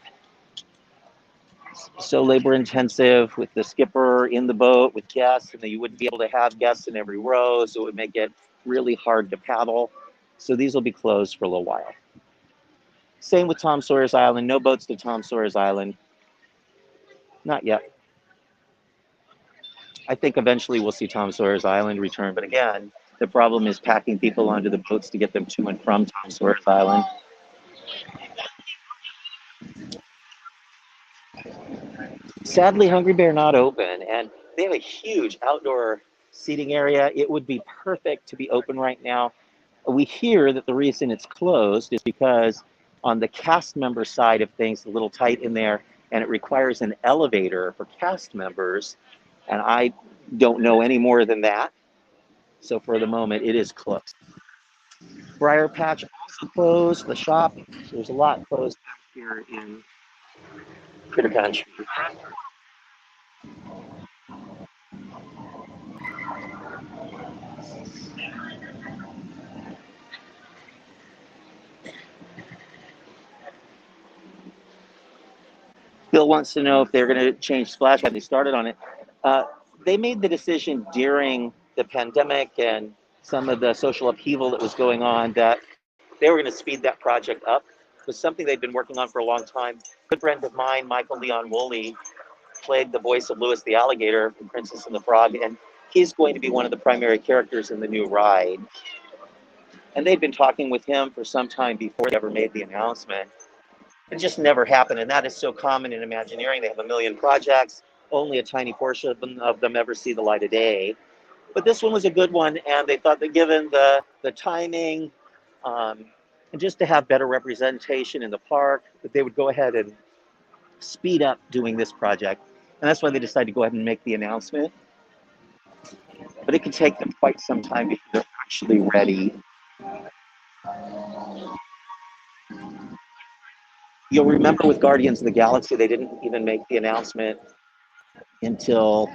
so labor intensive with the skipper in the boat with guests, and then you wouldn't be able to have guests in every row, so it would make it really hard to paddle. So these will be closed for a little while. Same with Tom Sawyer's Island. No boats to Tom Sawyer's Island. Not yet. I think eventually we'll see Tom Sawyer's Island return, but again, the problem is packing people onto the boats to get them to and from Tom Sawyer's Island. Sadly, Hungry Bear not open, and they have a huge outdoor seating area. It would be perfect to be open right now. We hear that the reason it's closed is because on the cast member side of things, a little tight in there, and it requires an elevator for cast members, and I don't know any more than that. So for the moment, it is closed. Briar Patch also closed, the shop. There's a lot closed back here in Critter Country. Bill wants to know if they're going to change Splash Pad. They started on it. They made the decision during the pandemic and some of the social upheaval that was going on that they were going to speed that project up. It was something they'd been working on for a long time. A good friend of mine, Michael Leon Woolley, played the voice of Louis the Alligator from Princess and the Frog, and he's going to be one of the primary characters in the new ride. And they'd been talking with him for some time before they ever made the announcement. It just never happened, and that is so common in Imagineering. They have a million projects, only a tiny portion of them ever see the light of day. But this one was a good one, and they thought that given the timing, and just to have better representation in the park, that they would go ahead and speed up doing this project. And that's why they decided to go ahead and make the announcement. But it could take them quite some time before they're actually ready. You'll remember with Guardians of the Galaxy, they didn't even make the announcement until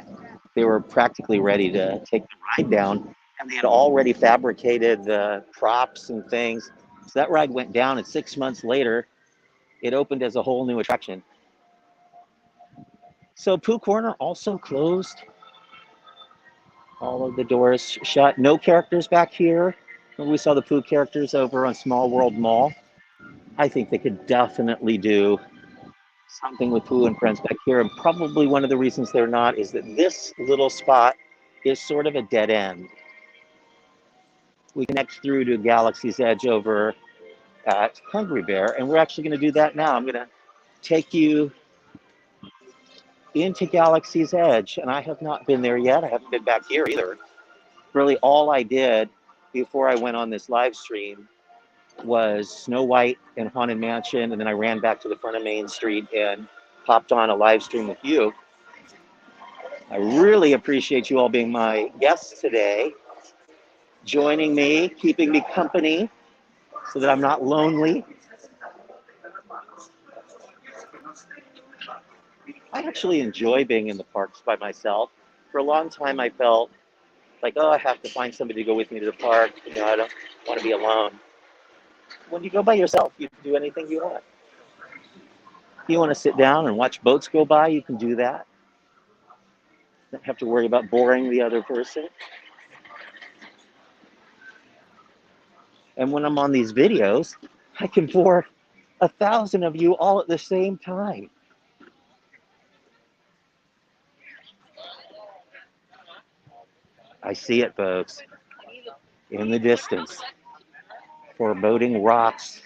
they were practically ready to take the ride down. And they had already fabricated the props and things. So that ride went down, and 6 months later, it opened as a whole new attraction. So Pooh Corner also closed. All of the doors shut. No characters back here. We saw the Pooh characters over on Small World Mall. I think they could definitely do something with Pooh and Friends back here. And probably one of the reasons they're not is that this little spot is sort of a dead end. We connect through to Galaxy's Edge over at Hungry Bear, and we're actually going to do that now. I'm going to take you into Galaxy's Edge, and I have not been there yet. I haven't been back here either. Really, all I did before I went on this live stream was Snow White and Haunted Mansion, and then I ran back to the front of Main Street and popped on a live stream with you. I really appreciate you all being my guests today, joining me, keeping me company so that I'm not lonely. I actually enjoy being in the parks by myself. For a long time, I felt like, oh, I have to find somebody to go with me to the park. You know, I don't want to be alone. When you go by yourself, you can do anything you want. You want to sit down and watch boats go by, you can do that. You don't have to worry about boring the other person. And when I'm on these videos, I can bore 1,000 of you all at the same time. I see it, folks, in the distance. Foreboding rocks,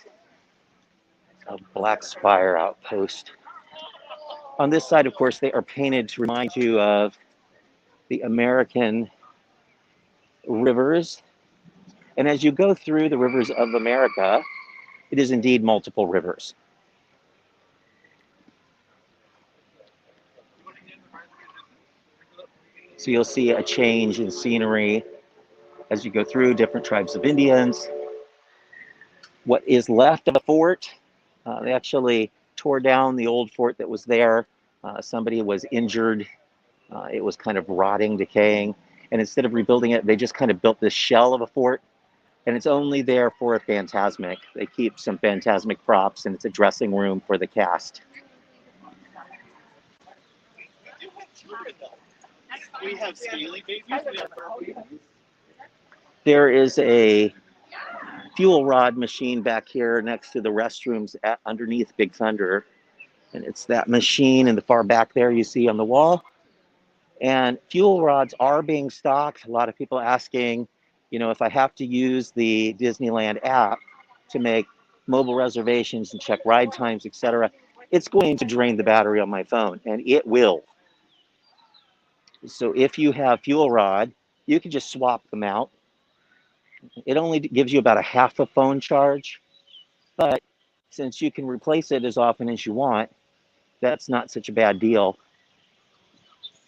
a black spire outpost. On this side, of course, they are painted to remind you of the American rivers. And as you go through the rivers of America, it is indeed multiple rivers. So you'll see a change in scenery as you go through different tribes of Indians. What is left of the fort, they actually tore down the old fort that was there. Somebody was injured. It was kind of rotting, decaying. And instead of rebuilding it, they just kind of built this shell of a fort. And it's only there for a Phantasmic. They keep some Phantasmic props, and it's a dressing room for the cast. We have scaly babies. We have fur babies. There is a fuel rod machine back here next to the restrooms underneath Big Thunder. And it's that machine in the far back there you see on the wall. And fuel rods are being stocked. A lot of people asking, you know, if I have to use the Disneyland app to make mobile reservations and check ride times, etc., it's going to drain the battery on my phone, and it will. So if you have fuel rod, you can just swap them out. It only gives you about a half a phone charge, but since you can replace it as often as you want, that's not such a bad deal.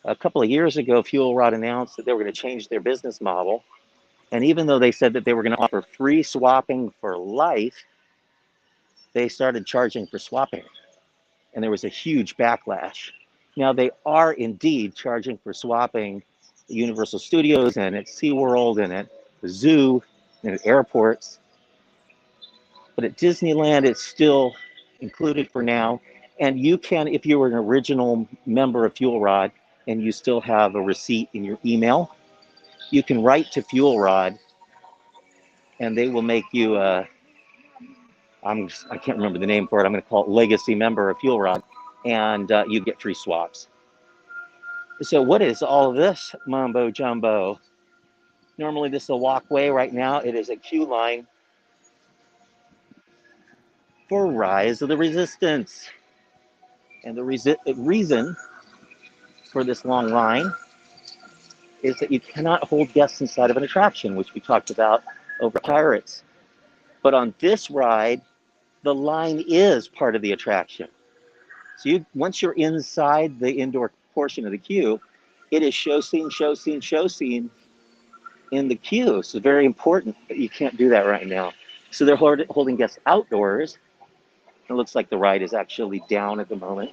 A couple of years ago, Fuel Rod announced that they were going to change their business model. And even though they said that they were going to offer free swapping for life, they started charging for swapping. And there was a huge backlash. Now, they are indeed charging for swapping at Universal Studios and at SeaWorld and at the zoo and at airports. But at Disneyland, it's still included for now. And you can, if you were an original member of Fuel Rod and you still have a receipt in your email, you can write to Fuel Rod and they will make you a, I can't remember the name for it. I'm going to call it legacy member of Fuel Rod, and you get free swaps. So what is all this mumbo jumbo? Normally this is a walkway. Right now it is a queue line for Rise of the Resistance. And the reason for this long line is that you cannot hold guests inside of an attraction, which we talked about over Pirates. But on this ride, the line is part of the attraction. So once you're inside the indoor portion of the queue, it is show scene, show scene, show scene in the queue. So very important, but you can't do that right now. So they're holding guests outdoors. It looks like the ride is actually down at the moment.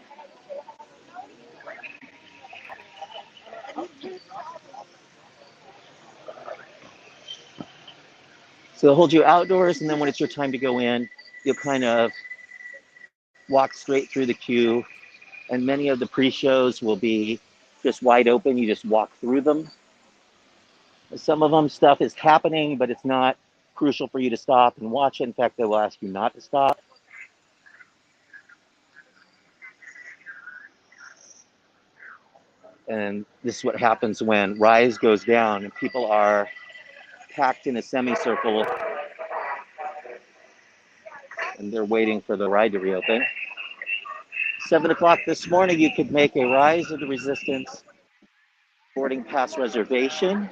So they'll hold you outdoors, and then when it's your time to go in, you'll kind of walk straight through the queue. And many of the pre-shows will be just wide open. You just walk through them. Some of them stuff is happening, but it's not crucial for you to stop and watch it. In fact, they will ask you not to stop. And this is what happens when Rise goes down and people are packed in a semicircle and they're waiting for the ride to reopen. 7 o'clock this morning, you could make a Rise of the Resistance boarding pass reservation.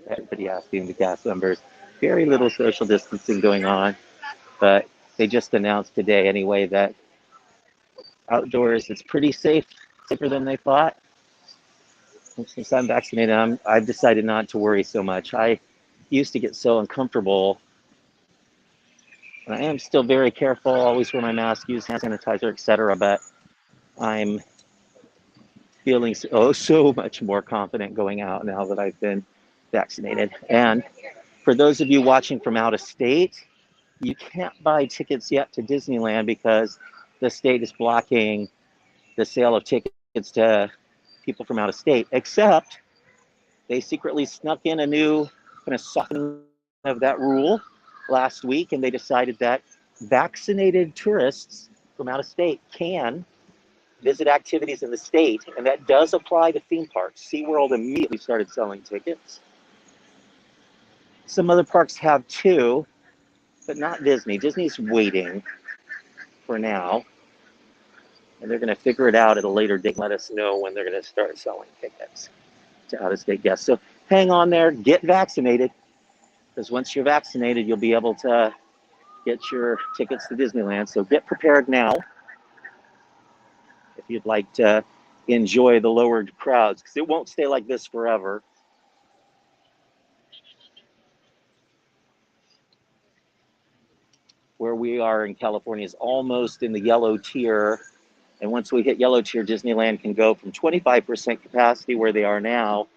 Everybody asking the cast members. Very little social distancing going on, but they just announced today anyway that outdoors it's pretty safe, safer than they thought. And since I'm vaccinated, I've decided not to worry so much. I used to get so uncomfortable, and I am still very careful, always wear my mask, use hand sanitizer, etc. But I'm feeling so much more confident going out now that I've been vaccinated. And for those of you watching from out of state, you can't buy tickets yet to Disneyland because the state is blocking the sale of tickets to people from out of state, except they secretly snuck in a new kind of softening of that rule last week, and they decided that vaccinated tourists from out of state can visit activities in the state, and that does apply to theme parks. SeaWorld immediately started selling tickets. Some other parks have too, but not Disney. Disney's waiting for now, and they're going to figure it out at a later date and let us know when they're going to start selling tickets to out-of-state guests. So hang on there, get vaccinated, because once you're vaccinated, you'll be able to get your tickets to Disneyland. So get prepared now if you'd like to enjoy the lowered crowds, because it won't stay like this forever. Where we are in California is almost in the yellow tier. And once we hit yellow tier, Disneyland can go from 25% capacity where they are now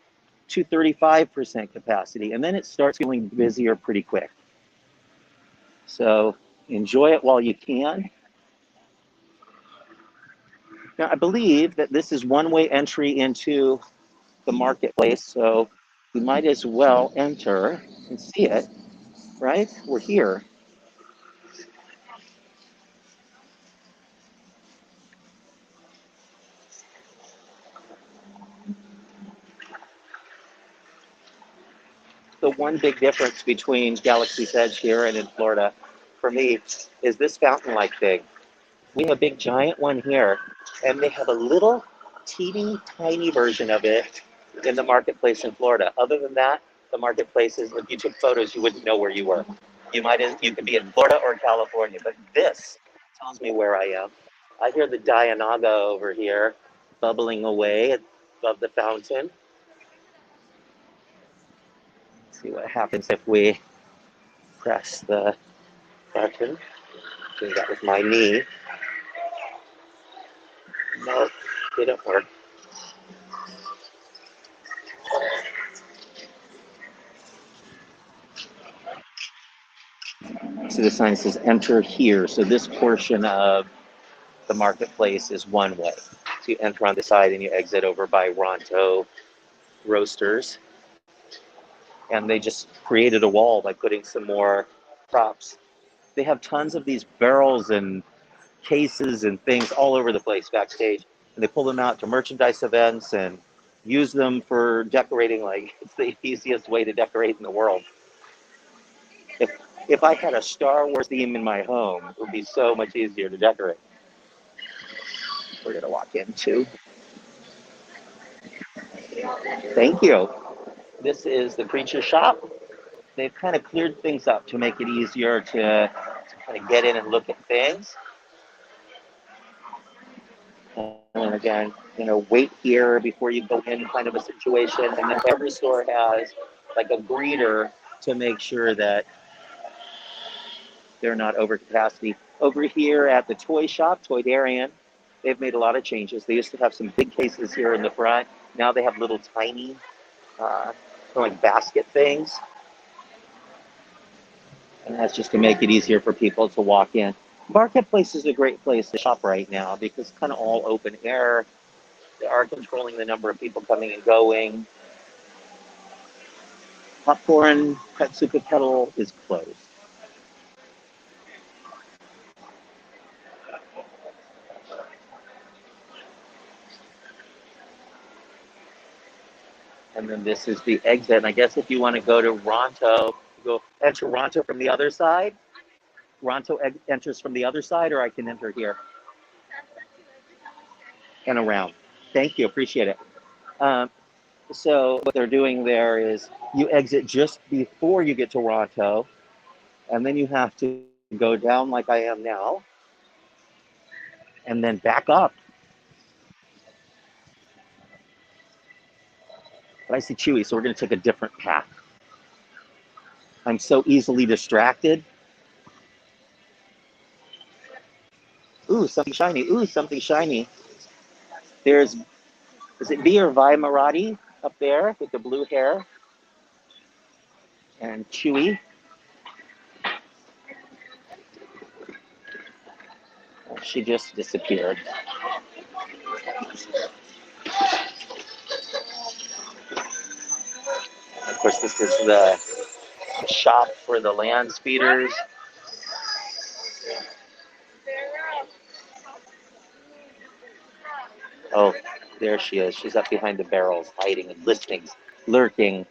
to 35% capacity, and then it starts feeling busier pretty quick. So enjoy it while you can. Now, I believe that this is one-way entry into the marketplace, so you might as well enter and see it, right? We're here. The one big difference between Galaxy's Edge here and in Florida, for me, is this fountain-like thing. We have a big giant one here, and they have a little teeny tiny version of it in the marketplace in Florida. Other than that, the marketplace is, if you took photos, you wouldn't know where you were. You could be in Florida or California, but this tells me where I am. I hear the Dianaga over here bubbling away above the fountain. Let's see what happens if we press the button. Do that with my knee. No, it didn't work. So the sign says enter here. So this portion of the marketplace is one way. So you enter on the side and you exit over by Ronto Roasters. And they just created a wall by putting some more props. They have tons of these barrels and cases and things all over the place backstage. And they pull them out to merchandise events and use them for decorating. Like, it's the easiest way to decorate in the world. If I had a Star Wars theme in my home, it would be so much easier to decorate. We're going to walk into. Thank you. This is the Creature Shop. They've kind of cleared things up to make it easier to kind of get in and look at things. And again, wait here before you go in, kind of a situation. And then every store has like a greeter to make sure that they're not over capacity. Over here at the toy shop, Toydarian, they've made a lot of changes. They used to have some big cases here in the front. Now they have little tiny, like basket things. And that's just to make it easier for people to walk in. Marketplace is a great place to shop right now because it's kind of all open air. They are controlling the number of people coming and going. Popcorn Katsuka Kettle is closed. And then this is the exit. And I guess if you want to go to Ronto, go enter Ronto from the other side. Ronto enters from the other side, or I can enter here and around. Thank you, appreciate it. So what they're doing there is you exit just before you get to Ronto, and then you have to go down like I am now, and then back up. But I see Chewy, so we're going to take a different path. I'm so easily distracted. Ooh, something shiny. Ooh, something shiny. Is it V or Vi Marathi up there with the blue hair? And Chewy. She just disappeared. Of course, this is the shop for the land speeders. Oh, there she is. She's up behind the barrels, hiding and listening, lurking.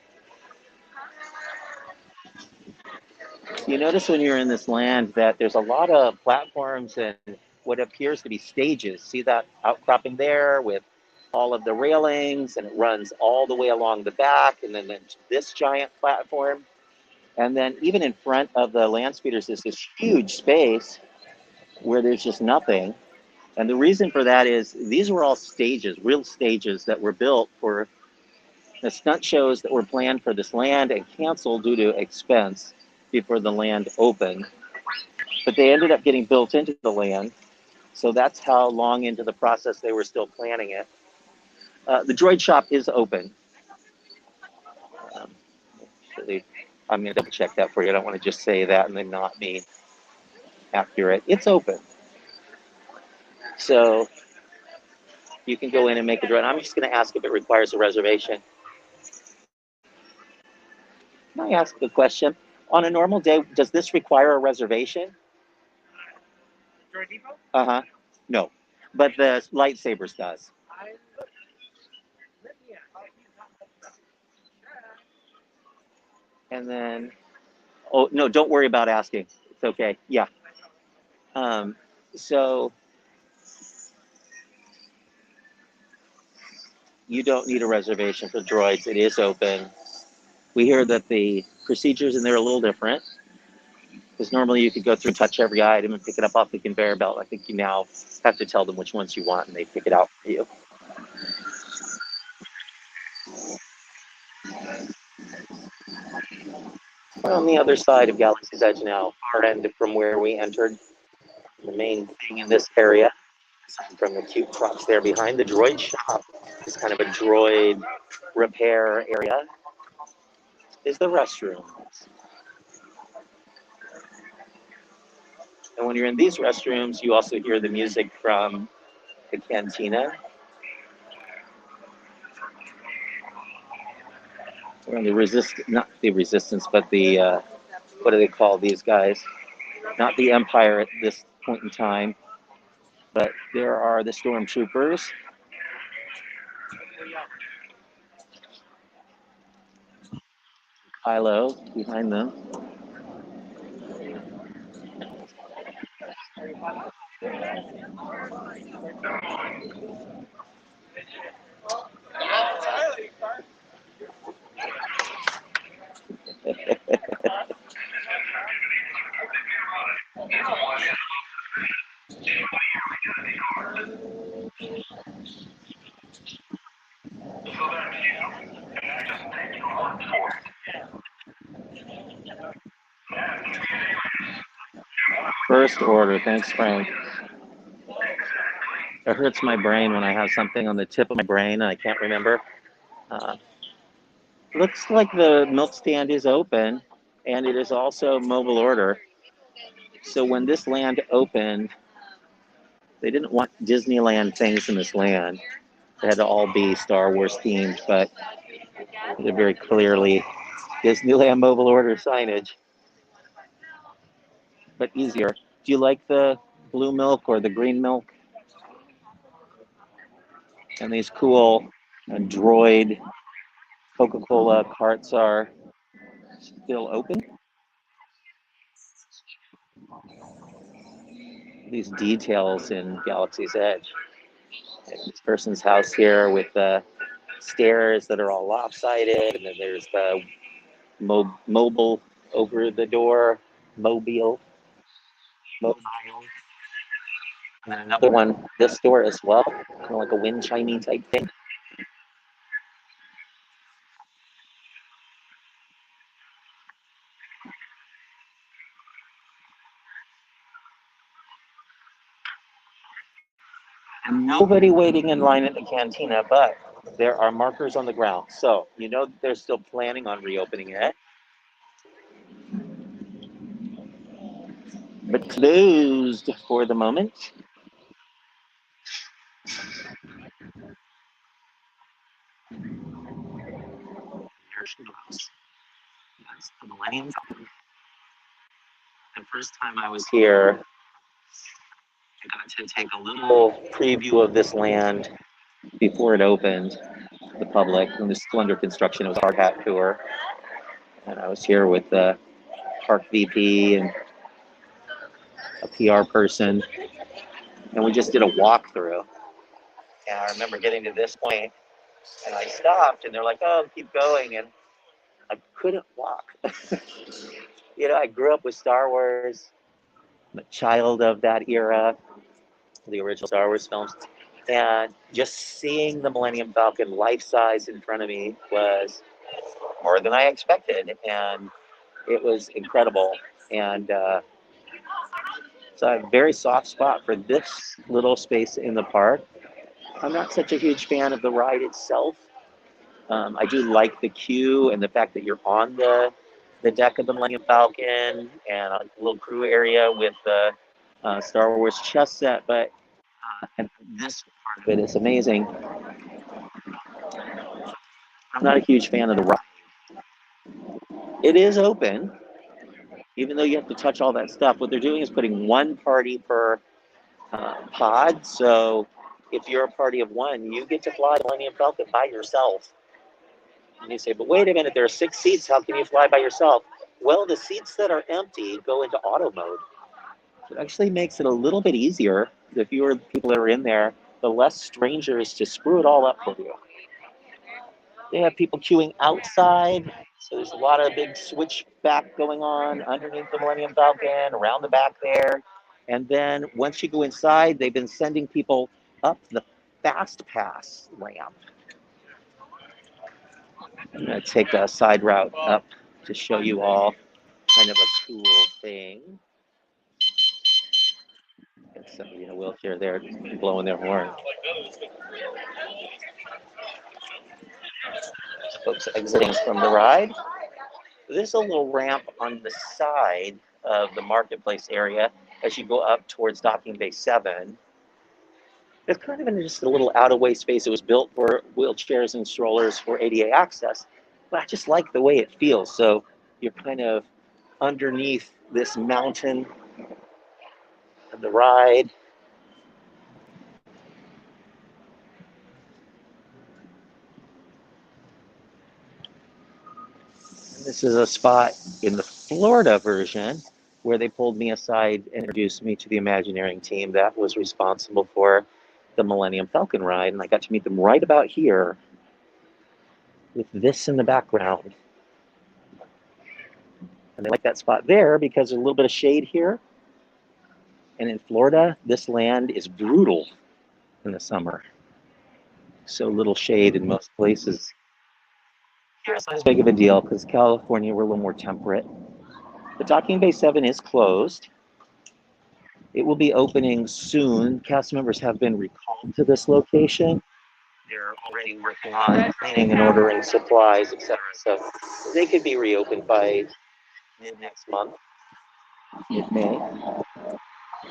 You notice when you're in this land that there's a lot of platforms and what appears to be stages. See that outcropping there with all of the railings, and it runs all the way along the back, and then this giant platform. And then even in front of the land speeders is this huge space where there's just nothing. And the reason for that is these were all stages, real stages that were built for the stunt shows that were planned for this land and canceled due to expense before the land opened. But they ended up getting built into the land. So that's how long into the process they were still planning it. The droid shop is open. actually. I'm going to double check that for you. I don't want to just say that and then not be accurate. It's open. So you can go in and make a droid. I'm just going to ask if it requires a reservation. Can I ask a question? On a normal day, does this require a reservation? Droid Depot? Uh-huh. No. But the lightsabers does. And then, oh, no, don't worry about asking. It's okay. Yeah. Um, so you don't need a reservation for droids. It is open. We hear that the procedures in there are a little different because normally you could go through and touch every item and pick it up off the conveyor belt. I think you now have to tell them which ones you want and they pick it out for you. We're on the other side of Galaxy's Edge now, far end from where we entered. The main thing in this area, aside from the cute trucks there behind the droid shop, is kind of a droid repair area, is the restroom. And when you're in these restrooms, you also hear the music from the cantina. We're on the not the resistance, but the, what do they call these guys? Not the Empire at this point in time, but there are the stormtroopers. Kylo behind them. First order, thanks, Frank. It hurts my brain when I have something on the tip of my brain and I can't remember. Uh, Looks like the milk stand is open and it is also mobile order. So when this land opened, they didn't want Disneyland things in this land. It had to all be Star Wars themed, but they're very clearly Disneyland mobile order signage, but easier. Do you like the blue milk or the green milk? And these cool droid Coca-Cola carts are still open. These details in Galaxy's Edge. This person's house here with the stairs that are all lopsided, and then there's the mobile over the door, mobile. And another one, this door as well, kind of like a wind chiming type thing. And nobody waiting in line at the cantina, but there are markers on the ground. So you know they're still planning on reopening it. But closed for the moment. There's that's the Millennium. The first time I was here, I got to take a little preview of this land before it opened to the public. When this was still under construction, it was a hard hat tour. And I was here with the park VP and a PR person. And we just did a walkthrough. And I remember getting to this point, and I stopped, and they're like, "Oh, keep going." And I couldn't walk. You know, I grew up with Star Wars. I'm a child of that era, the original Star Wars films. And just seeing the Millennium Falcon life-size in front of me was more than I expected. And it was incredible. And so I have a very soft spot for this little space in the park. I'm not such a huge fan of the ride itself. I do like the queue and the fact that you're on the deck of the Millennium Falcon and a little crew area with the Star Wars chess set, but and this part of it is amazing. I'm not a huge fan of the ride. It is open, even though you have to touch all that stuff. What they're doing is putting one party per pod. So if you're a party of one, you get to fly the Millennium Falcon by yourself. And you say, but wait a minute, there are 6 seats. How can you fly by yourself? Well, the seats that are empty go into auto mode. So it actually makes it a little bit easier. The fewer people that are in there, the less strangers to screw it all up for you. They have people queuing outside. So there's a lot of big switchback going on underneath the Millennium Falcon, around the back there. And then once you go inside, they've been sending people up the Fastpass ramp. I'm going to take a side route up to show you all kind of a cool thing. Got somebody in a wheelchair there blowing their horn. Folks exiting from the ride. There's a little ramp on the side of the marketplace area as you go up towards Docking Bay 7. It's kind of in just a little out-of-way space. It was built for wheelchairs and strollers for ADA access, but I just like the way it feels. So you're kind of underneath this mountain of the ride. And this is a spot in the Florida version where they pulled me aside and introduced me to the Imagineering team that was responsible for the Millennium Falcon ride, and I got to meet them right about here with this in the background. And they like that spot there because there's a little bit of shade here. And in Florida, this land is brutal in the summer. So little shade in most places. Here's not as big of a deal because California, we're a little more temperate. The Docking Bay 7 is closed. It will be opening soon. Cast members have been recalled to this location. They're already working on cleaning and ordering supplies, etc. So they could be reopened by mid-next month, mid-May.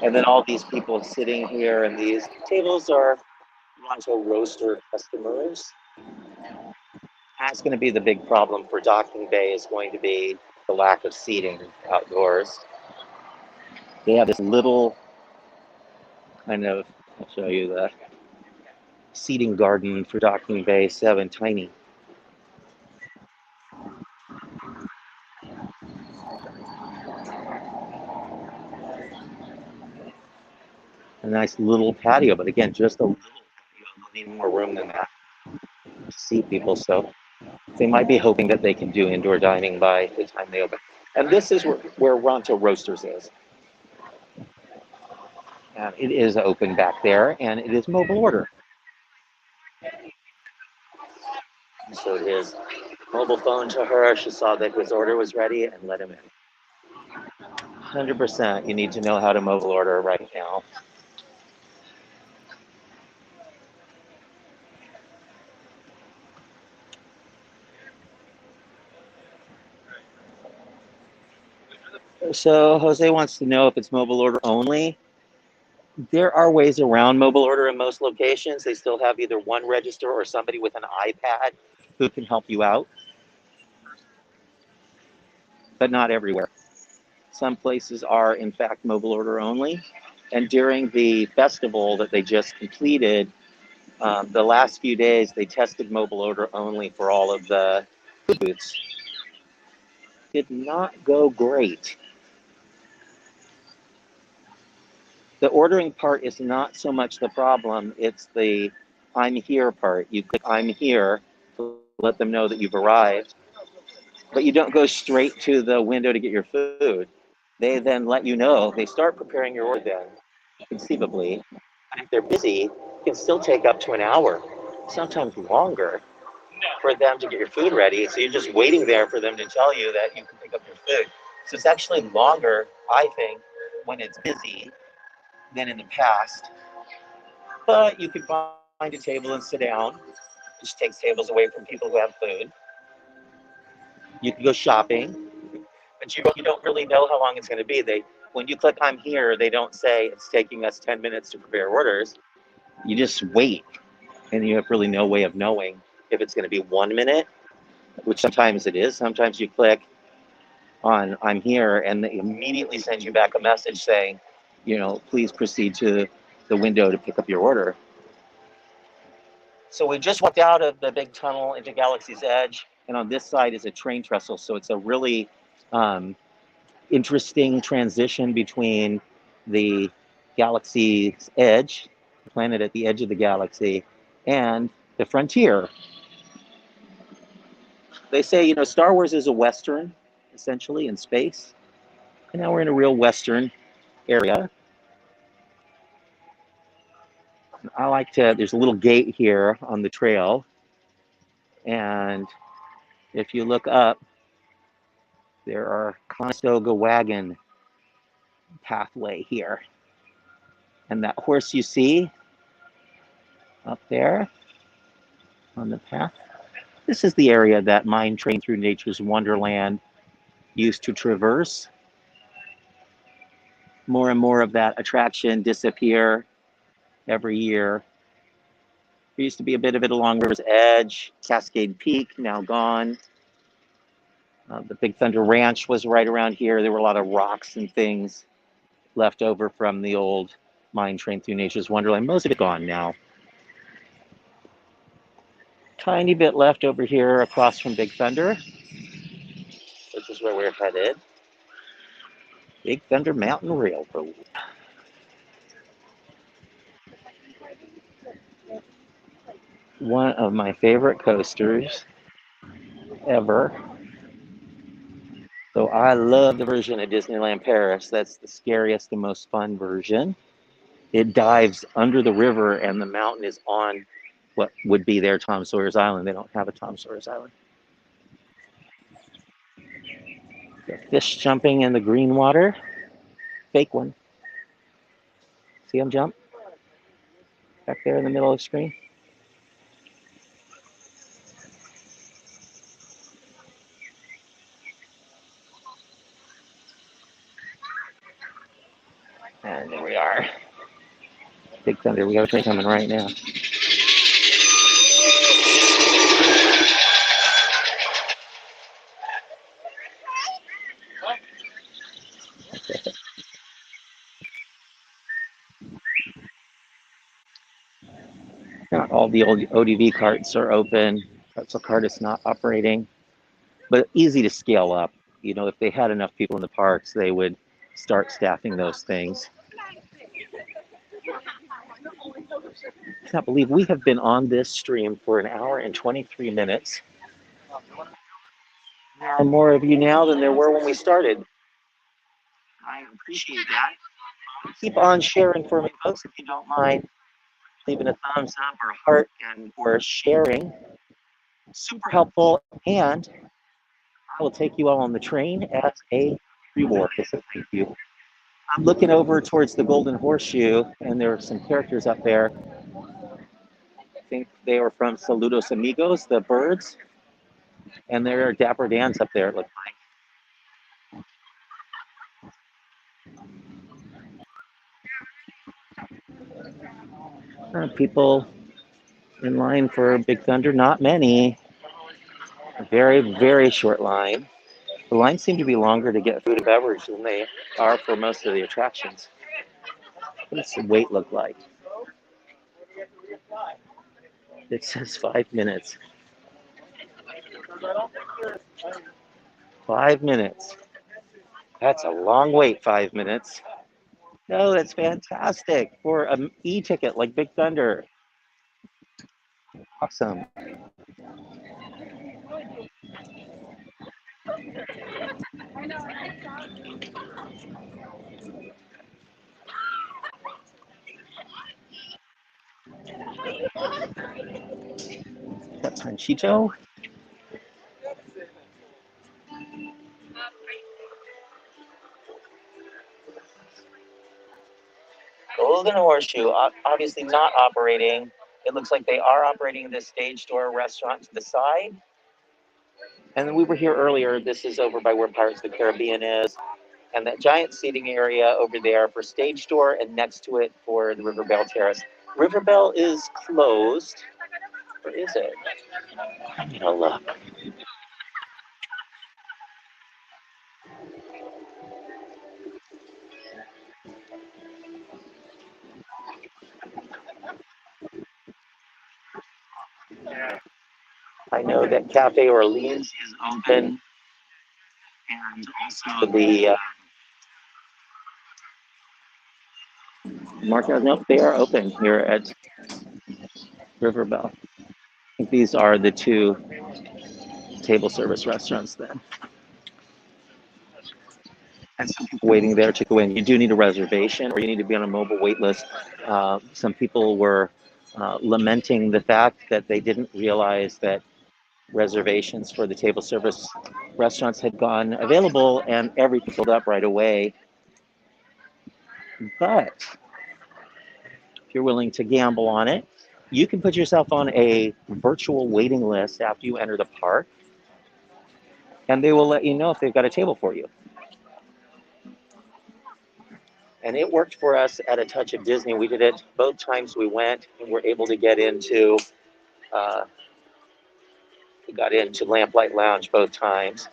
And then all these people sitting here, and these tables are Ronto roaster customers. That's going to be the big problem for Docking Bay, is going to be the lack of seating outdoors. They have this little kind of, I'll show you the seating garden for Docking Bay 7, tiny. A nice little patio, but again, just a little patio. They need more room than that to seat people. So they might be hoping that they can do indoor dining by the time they open. And this is where Ronto Roasters is. And it is open back there, and it is mobile order. So his mobile phone to her, she saw that his order was ready and let him in. 100%, you need to know how to mobile order right now. So Jose wants to know if it's mobile order only. There are ways around mobile order in most locations. They still have either one register or somebody with an iPad who can help you out, but not everywhere. Some places are, in fact, mobile order only. And during the festival that they just completed, the last few days, they tested mobile order only for all of the food booths. Did not go great. The ordering part is not so much the problem, it's the I'm here part. You click I'm here to let them know that you've arrived, but you don't go straight to the window to get your food. They then let you know, they start preparing your order then, conceivably. And if they're busy, it can still take up to an hour, sometimes longer, for them to get your food ready. So you're just waiting there for them to tell you that you can pick up your food. So it's actually longer, I think, when it's busy than in the past. But you can find a table and sit down. Just takes tables away from people who have food. You can go shopping, but you don't really know how long it's going to be. When you click I'm here, they don't say it's taking us 10 minutes to prepare orders. You just wait, and you have really no way of knowing if it's going to be 1 minute, which sometimes it is. Sometimes you click on I'm here, and they immediately send you back a message saying, please proceed to the window to pick up your order. So we just walked out of the big tunnel into Galaxy's Edge, and on this side is a train trestle. So it's a really interesting transition between the Galaxy's Edge, the planet at the edge of the galaxy, and the frontier. They say, Star Wars is a Western, essentially, in space. And now we're in a real Western area. There's a little gate here on the trail. And if you look up, there are Conestoga wagon pathway here. And that horse you see up there on the path, this is the area that Mine Train Through Nature's Wonderland used to traverse. More and more of that attraction disappear every year. There used to be a bit of it along River's Edge, Cascade Peak, now gone. The Big Thunder Ranch was right around here. There were a lot of rocks and things left over from the old Mine Train Through Nature's Wonderland. Most of it gone now. Tiny bit left over here across from Big Thunder, which is where we're headed. Big Thunder Mountain Railroad. One of my favorite coasters ever. So I love the version of Disneyland Paris. That's the scariest and most fun version. It dives under the river, and the mountain is on what would be their Tom Sawyer's Island. They don't have a Tom Sawyer's Island. The fish jumping in the green water. Fake one. See them jump? Back there in the middle of the screen. And there we are. Big Thunder. We got a train coming right now. Not all the old ODV carts are open. Pretzel cart is not operating, but easy to scale up. If they had enough people in the parks, they would start staffing those things. I can't believe we have been on this stream for 1 hour and 23 minutes. There are more of you now than there were when we started. I appreciate that. Keep on sharing for me, folks, if you don't mind. Leaving a thumbs up or a heart or sharing. Super helpful, and I will take you all on the train as a reward. So thank you. I'm looking over towards the Golden Horseshoe, and there are some characters up there. I think they were from Saludos Amigos, the birds, and there are Dapper Dans up there, it looks like. People in line for Big Thunder, not many. A very, very short line. The lines seem to be longer to get food and beverage than they are for most of the attractions. What does the wait look like? It says 5 minutes. 5 minutes. That's a long wait, 5 minutes. No, that's fantastic for an e-ticket like Big Thunder. Awesome. That's Panchito. Golden Horseshoe, obviously not operating. It looks like they are operating this stage door restaurant to the side. And then we were here earlier. This is over by where Pirates of the Caribbean is. And that giant seating area over there for stage door, and next to it for the Riverbell Terrace. Riverbell is closed. Or is it? I'm gonna look. I know that Cafe Orleans is open, and also the Market. Nope, they are open here at Riverbell. I think these are the two table service restaurants then. And some people waiting there to go in. You do need a reservation, or you need to be on a mobile wait list. Some people were lamenting the fact that they didn't realize that reservations for the table service restaurants had gone available and everything filled up right away. But if you're willing to gamble on it, you can put yourself on a virtual waiting list after you enter the park, and they will let you know if they've got a table for you. And it worked for us at A Touch of Disney. We did it both times we went, and were able to get into Lamplight Lounge both times.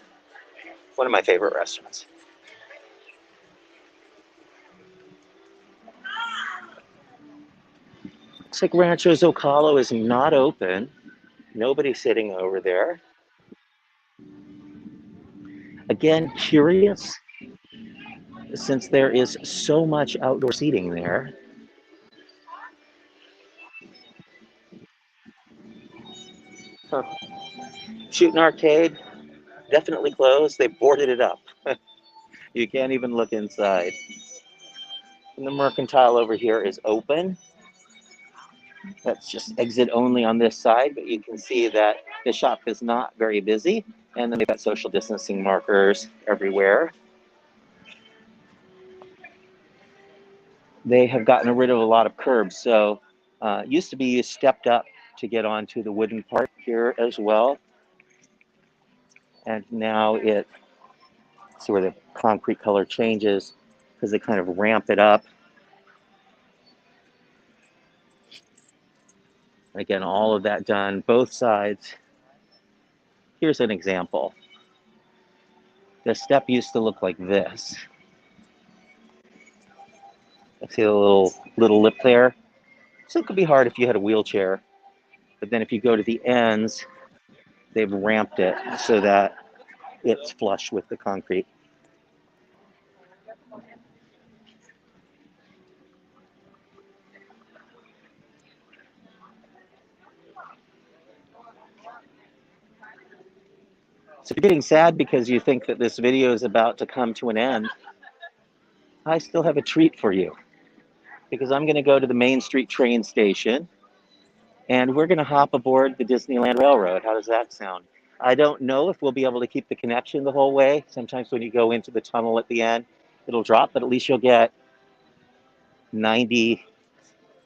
One of my favorite restaurants. Looks like Rancho Zocalo is not open. Nobody's sitting over there. Again, curious, since there is so much outdoor seating there. Huh. Shooting Arcade, definitely closed. They boarded it up. You can't even look inside. And the Mercantile over here is open. That's just exit only on this side, but you can see that the shop is not very busy. And then they've got social distancing markers everywhere. They have gotten rid of a lot of curbs. So used to be you stepped up to get onto the wooden part here as well. And now see where the concrete color changes because they kind of ramp it up. Again, all of that done, both sides. Here's an example. The step used to look like this. See the little lip there? So it could be hard if you had a wheelchair. But then if you go to the ends, they've ramped it so that it's flush with the concrete. So if you're getting sad because you think that this video is about to come to an end, I still have a treat for you. Because I'm going to go to the Main Street train station, and we're going to hop aboard the Disneyland Railroad. How does that sound? I don't know if we'll be able to keep the connection the whole way. Sometimes when you go into the tunnel at the end, it'll drop, but at least you'll get 98%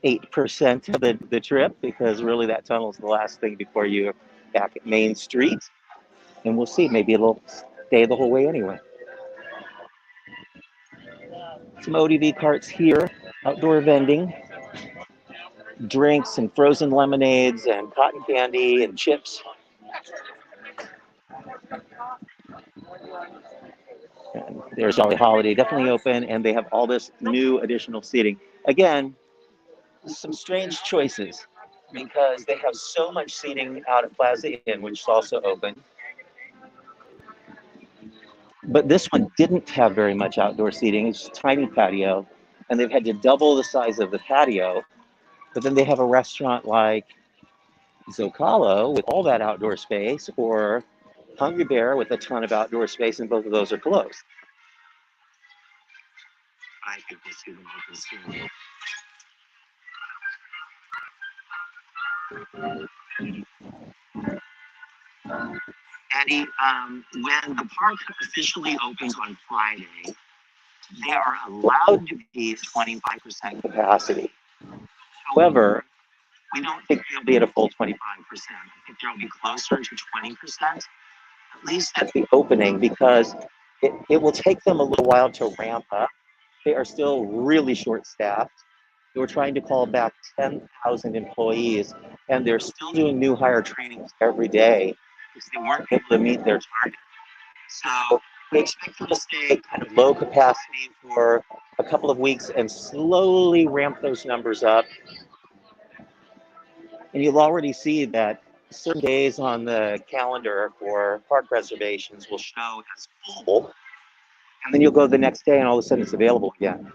of the trip, because really that tunnel is the last thing before you're back at Main Street. And we'll see, maybe it'll stay the whole way anyway. Some ODV carts here, outdoor vending, drinks and frozen lemonades and cotton candy and chips. And there's Jolly Holiday, definitely open, and they have all this new additional seating. Again, some strange choices because they have so much seating out at Plaza Inn, which is also open. But this one didn't have very much outdoor seating. It's just a tiny patio, and they've had to double the size of the patio. But then they have a restaurant like Zocalo with all that outdoor space, or Hungry Bear with a ton of outdoor space, and both of those are closed. I think we'll see them open soon. Eddie, when the park officially opens on Friday, they are allowed to be 25% capacity. However, We don't think they'll be at a full 25%. I think they'll be closer to 20%, at least at the opening, because it will take them a little while to ramp up. They are still really short-staffed. They were trying to call back 10,000 employees, and they're still doing new hire trainings every day because they weren't able to meet their target. So we expect them to stay kind of low capacity for a couple of weeks and slowly ramp those numbers up. And you'll already see that certain days on the calendar for park reservations will show as full, and then you'll go the next day and all of a sudden it's available again.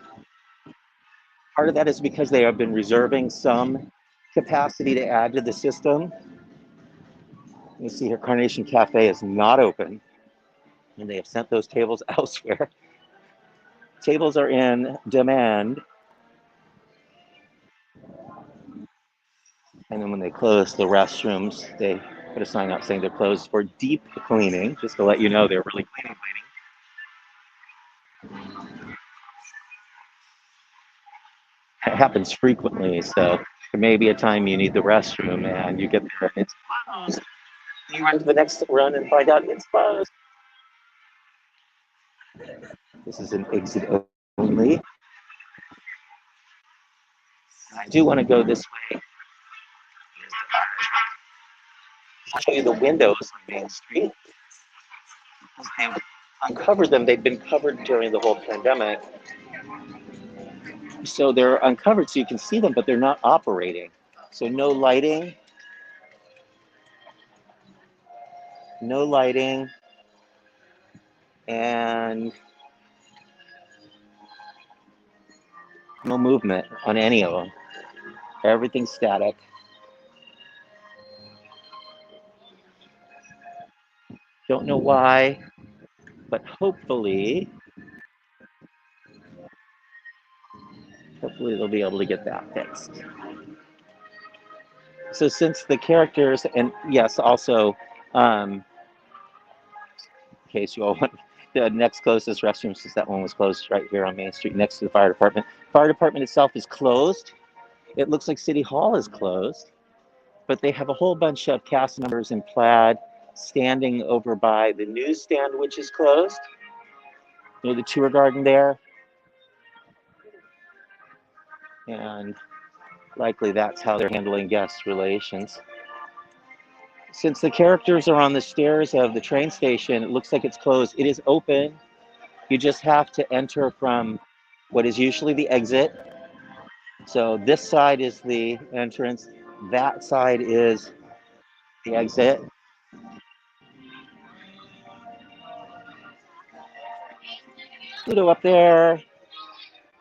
Part of that is because they have been reserving some capacity to add to the system. You see here, Carnation Cafe is not open, and they have sent those tables elsewhere. Tables are in demand. And then when they close the restrooms, they put a sign out saying they're closed for deep cleaning, just to let you know they're really cleaning. It happens frequently, so there may be a time you need the restroom and you get there and it's closed. You run to the next run and find out it's closed. This is an exit only. I do want to go this way. I'll show you the windows on Main Street. They've uncovered them. They've been covered during the whole pandemic. So they're uncovered so you can see them, but they're not operating. So no lighting. No lighting. And no movement on any of them. Everything's static. Don't know why, but hopefully they'll be able to get that fixed. So since the characters, and yes, also, in case you all want, the next closest restroom, since that one was closed right here on Main Street next to the fire department. Fire department itself is closed. It looks like City Hall is closed, but they have a whole bunch of cast members in plaid standing over by the newsstand, which is closed. You know, the tour garden there. And likely that's how they're handling guest relations. Since the characters are on the stairs of the train station, it looks like it's closed. It is open. You just have to enter from what is usually the exit. So this side is the entrance. That side is the exit. Pluto up there.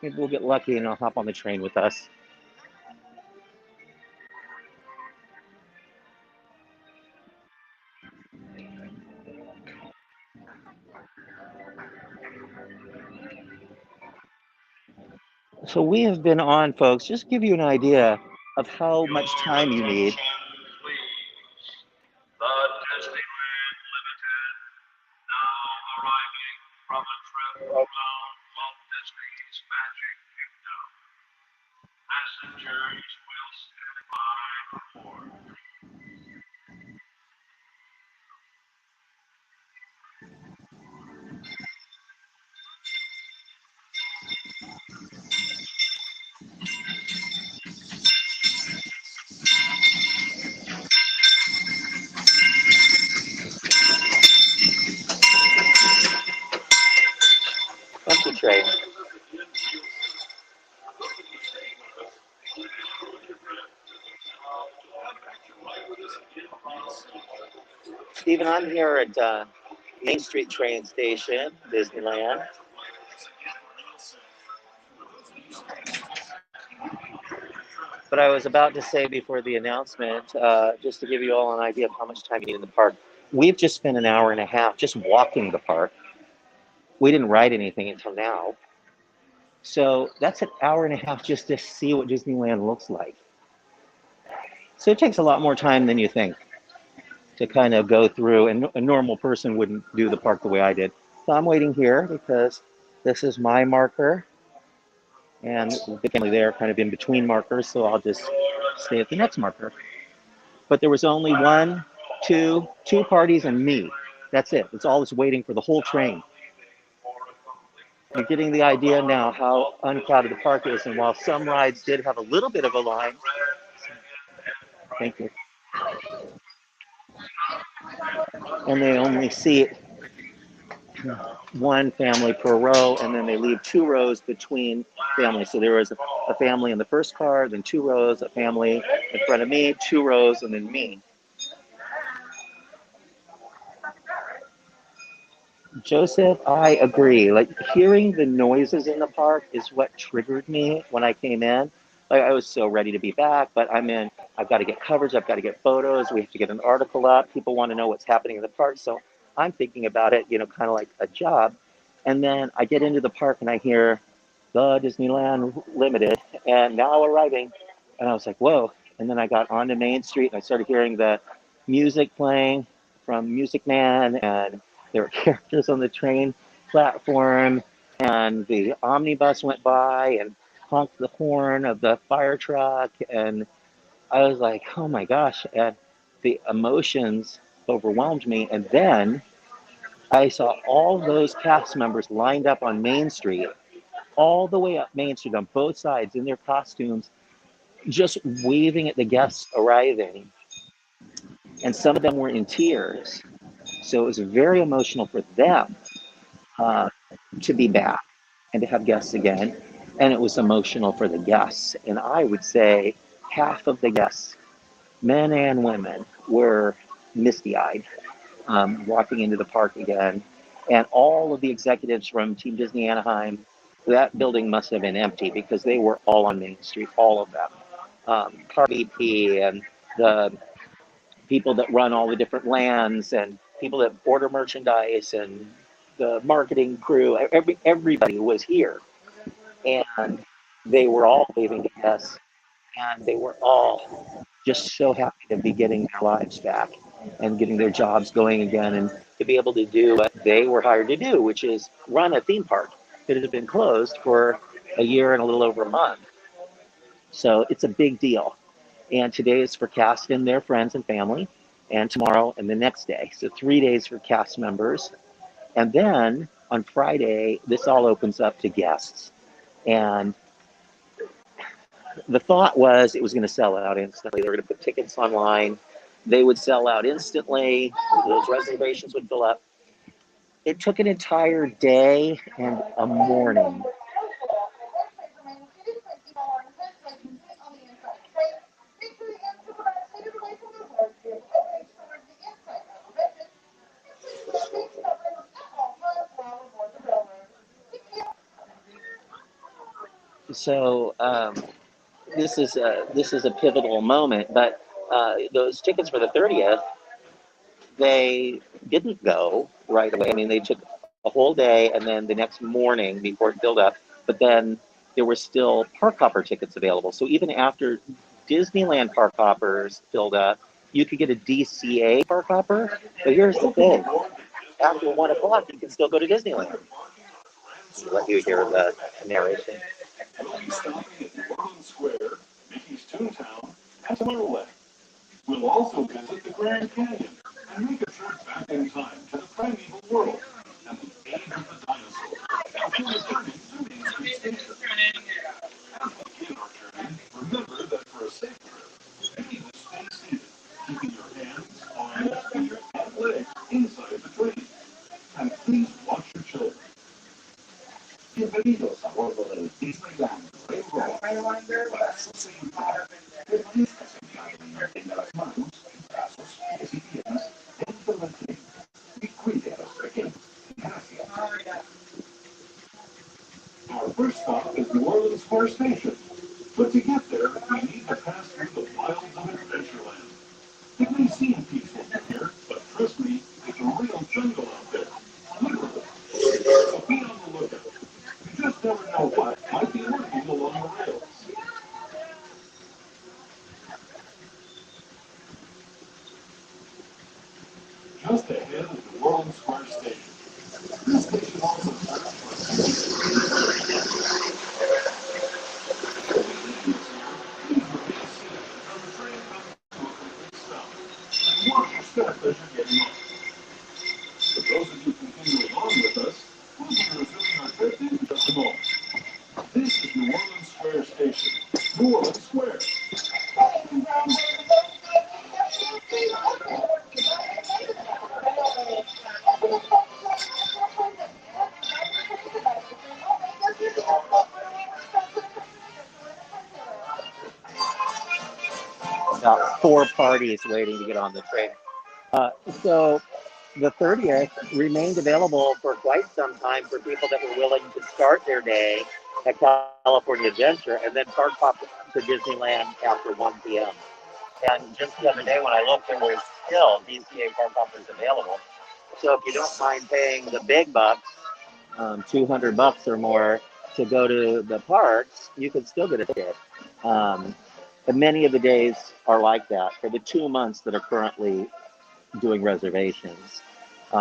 Maybe we'll get lucky and I'll hop on the train with us. So we have been on, folks, just to give you an idea of how much time you need. The Disneyland Limited, now arriving from a trip around Walt Disney's Magic Kingdom. Passengers will stand by for more. Thank you, Trey. Stephen, I'm here at Main Street train station, Disneyland. But I was about to say before the announcement, just to give you all an idea of how much time you need in the park, we've just spent an hour and a half just walking the park. We didn't ride anything until now. So that's an hour and a half just to see what Disneyland looks like. So it takes a lot more time than you think to kind of go through, and a normal person wouldn't do the park the way I did. So I'm waiting here because this is my marker, and the family there kind of in between markers, so I'll just stay at the next marker. But there was only two parties and me. That's it. It's all that's waiting for the whole train. You're getting the idea now how uncrowded the park is. And while some rides did have a little bit of a line, thank you, and they only seat one family per row, and then they leave 2 rows between families. So there was a family in the first car, then 2 rows, a family in front of me, 2 rows, and then me. Joseph, I agree. Like hearing the noises in the park is what triggered me when I came in. Like I was so ready to be back, but I'm in. I've got to get coverage. I've got to get photos. We have to get an article up. People want to know what's happening in the park. So I'm thinking about it, kind of like a job. And then I get into the park and I hear the Disneyland Limited and now arriving. And I was like, whoa. And then I got onto Main Street and I started hearing the music playing from Music Man, and there were characters on the train platform, and the omnibus went by and honked the horn of the fire truck. And I was like, oh my gosh. And the emotions overwhelmed me. And then I saw all those cast members lined up on Main Street, all the way up Main Street on both sides in their costumes, just waving at the guests arriving. And some of them were in tears. So it was very emotional for them uh, to be back and to have guests again. And it was emotional for the guests. And I would say half of the guests, men and women, were misty eyed walking into the park again. And all of the executives from Team Disney Anaheim, that building must have been empty because they were all on Main Street, all of them. Car VP and the people that run all the different lands and people that order merchandise and the marketing crew, everybody was here. And they were all waving to us, and they were all just so happy to be getting their lives back and getting their jobs going again, and to be able to do what they were hired to do, which is run a theme park that had been closed for a year and a little over a month. So it's a big deal. And today is for cast and their friends and family, and tomorrow and the next day. So 3 days for cast members. And then on Friday, this all opens up to guests. And the thought was it was going to sell out instantly. They were going to put tickets online. They would sell out instantly. Those reservations would fill up. It took an entire day and a morning. So this is a pivotal moment. But those tickets for the 30th, they didn't go right away. I mean, they took a whole day, and then the next morning before it filled up. But then there were still park hopper tickets available. So even after Disneyland park hoppers filled up, you could get a DCA park hopper. But here's the thing: after 1 o'clock, you can still go to Disneyland. Let you hear the narration. Square, Mickey's Toontown, and Runaway. We'll also visit the Grand Canyon and make a trip back in time to the primeval world and the age of the dinosaurs. Until returning to Main Street Station. As we begin our journey, remember that for a safe trip, you need to stay seated, keeping your hands, arms, fingers, and legs inside the train. And please watch your children. Bienvenidos a bordo del Disneyland Railroad. Para su seguridad, permanezca sentado y mantenga las manos, brazos, pies y piernas dentro del tren y cuide a los pequeños. Gracias. Our first stop is New Orleans Square Station. But to get there, we need to pass through the wilds of Adventureland. It may seem peaceful here, but trust me, it's a real jungle out there. Literally. So be on the lookout. You just never know what might be lurking along the rails. Just ahead of the New Orleans Square Station. This station also serves those of you continue along with us, we'll be resuming our trip in just a moment. This is New Orleans Square Station. New Orleans Square. About 4 parties waiting to get on the train. So the 30th remained available for quite some time for people that were willing to start their day at California Adventure and then park hop to Disneyland after 1 p.m. And just the other day when I looked, there was still DCA park hoppers available. So if you don't mind paying the big bucks, $200 or more to go to the parks, you can still get a ticket. And many of the days are like that for the 2 months that are currently doing reservations.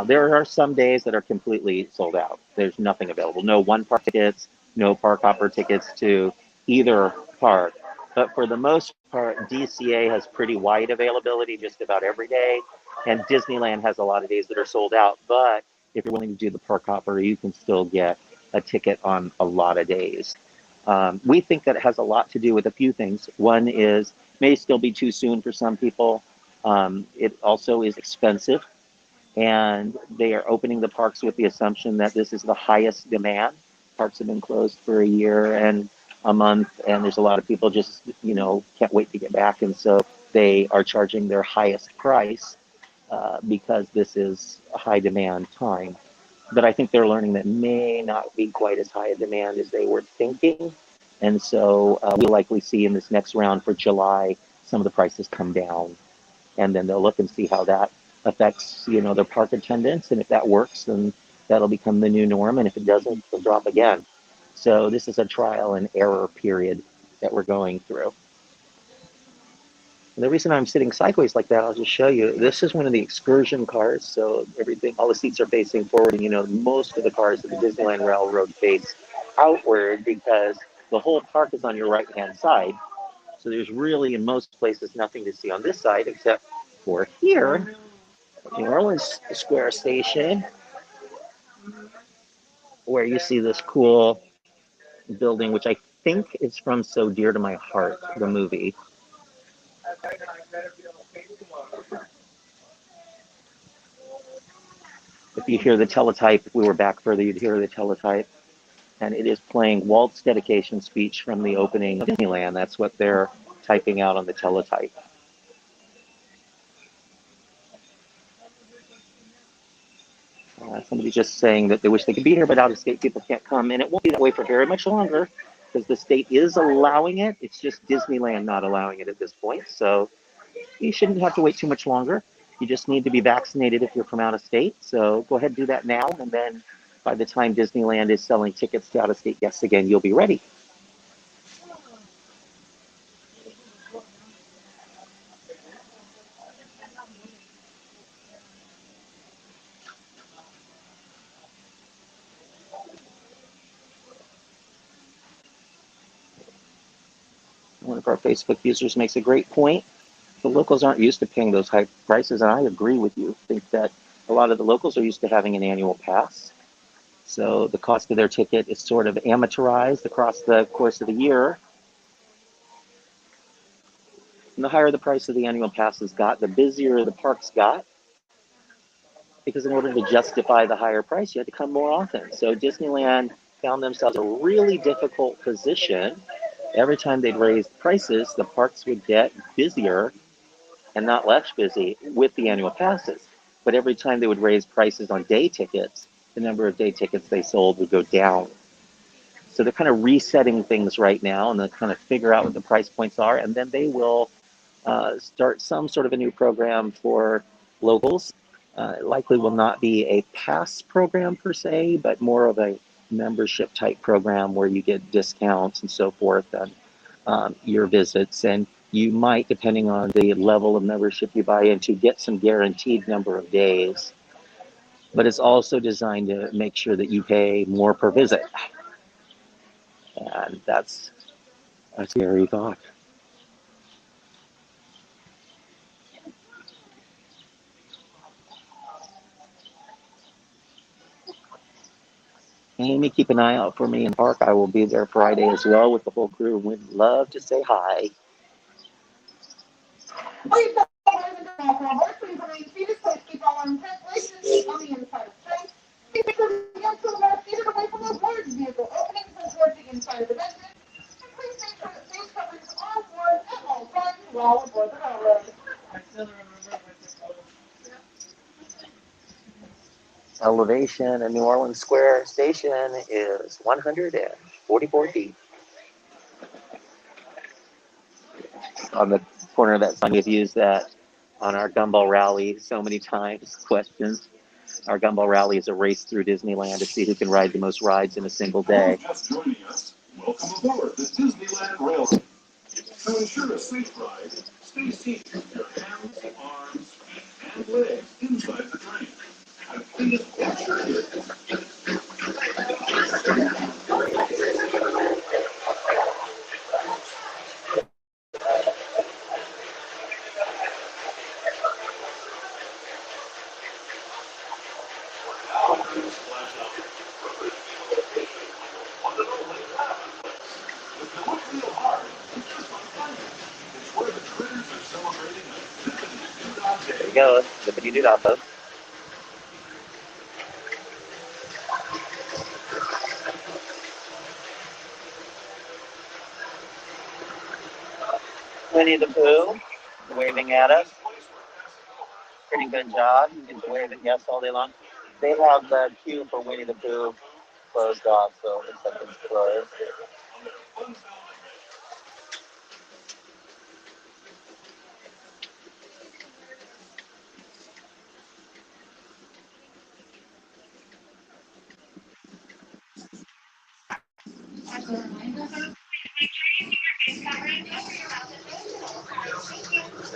There are some days that are completely sold out. There's nothing available. No one park tickets, no park hopper tickets to either park. But for the most part, DCA has pretty wide availability just about every day. And Disneyland has a lot of days that are sold out. But if you're willing to do the park hopper, you can still get a ticket on a lot of days. We think that it has a lot to do with a few things. One is, may still be too soon for some people. It also is expensive, and they are opening the parks with the assumption that this is the highest demand. Parks have been closed for a year and a month, and there's a lot of people just, can't wait to get back, and so they are charging their highest price because this is a high demand time. But I think they're learning that may not be quite as high a demand as they were thinking, and so we'll likely see in this next round for July some of the prices come down, and then they'll look and see how that affects, their park attendance. And if that works, then that'll become the new norm. And if it doesn't, it'll drop again. So this is a trial and error period that we're going through. And the reason I'm sitting sideways like that, I'll just show you. This is one of the excursion cars. So all the seats are facing forward. And, most of the cars at the Disneyland Railroad face outward because the whole park is on your right-hand side. So there's really, in most places, nothing to see on this side except for here, New Orleans Square Station, where you see this cool building, which I think is from So Dear to My Heart, the movie. If you hear the teletype, if we were back further, you'd hear the teletype. And it is playing Walt's dedication speech from the opening of Disneyland. That's what they're typing out on the teletype. Somebody just saying that they wish they could be here, but out-of-state people can't come. And it won't be that way for very much longer because the state is allowing it. It's just Disneyland not allowing it at this point. So you shouldn't have to wait too much longer. You just need to be vaccinated if you're from out of state. So go ahead and do that now. And then by the time Disneyland is selling tickets to out-of-state guests again, you'll be ready. One of our Facebook users makes a great point. The locals aren't used to paying those high prices, and I agree with you. I think that a lot of the locals are used to having an annual pass. So the cost of their ticket is sort of amortized across the course of the year. And the higher the price of the annual passes got, the busier the parks got. Because in order to justify the higher price, you had to come more often. So Disneyland found themselves in a really difficult position. Every time they'd raise prices, the parks would get busier and not less busy with the annual passes. But every time they would raise prices on day tickets, the number of day tickets they sold would go down. So they're kind of resetting things right now, and they'll kind of figure out what the price points are, and then they will start some sort of a new program for locals. It likely will not be a pass program per se, but more of a membership type program where you get discounts and so forth on your visits. And you might, depending on the level of membership you buy into, get some guaranteed number of days. But it's also designed to make sure that you pay more per visit. And that's a scary thought. Amy, keep an eye out for me in the park. I will be there Friday as well with the whole crew. We'd love to say hi. Please don't open the door for horse. Please remain seated. Please keep all untranslators on the inside of the train. Please make sure the young children are seated away from the large vehicle openings and towards the inside of the benches. And please make sure that face coverings are worn at all times while aboard the railroad. I still remember Elevation at New Orleans Square Station is 144 feet. On the corner of that sign, we've used that on our Gumball Rally so many times. Questions. Our Gumball Rally is a race through Disneyland to see who can ride the most rides in a single day. Just joining us, welcome aboard the Disneyland Railroad. To ensure a safe ride, stay seated with your hands, arms, feet, and legs inside the train. And please watch your ears. There you go. Zippity doo dah, folks. Winnie the Pooh waving at us. Pretty good job. You can wave at yes all day long. They have the queue for Winnie the Pooh closed off, so it looks like it's closed.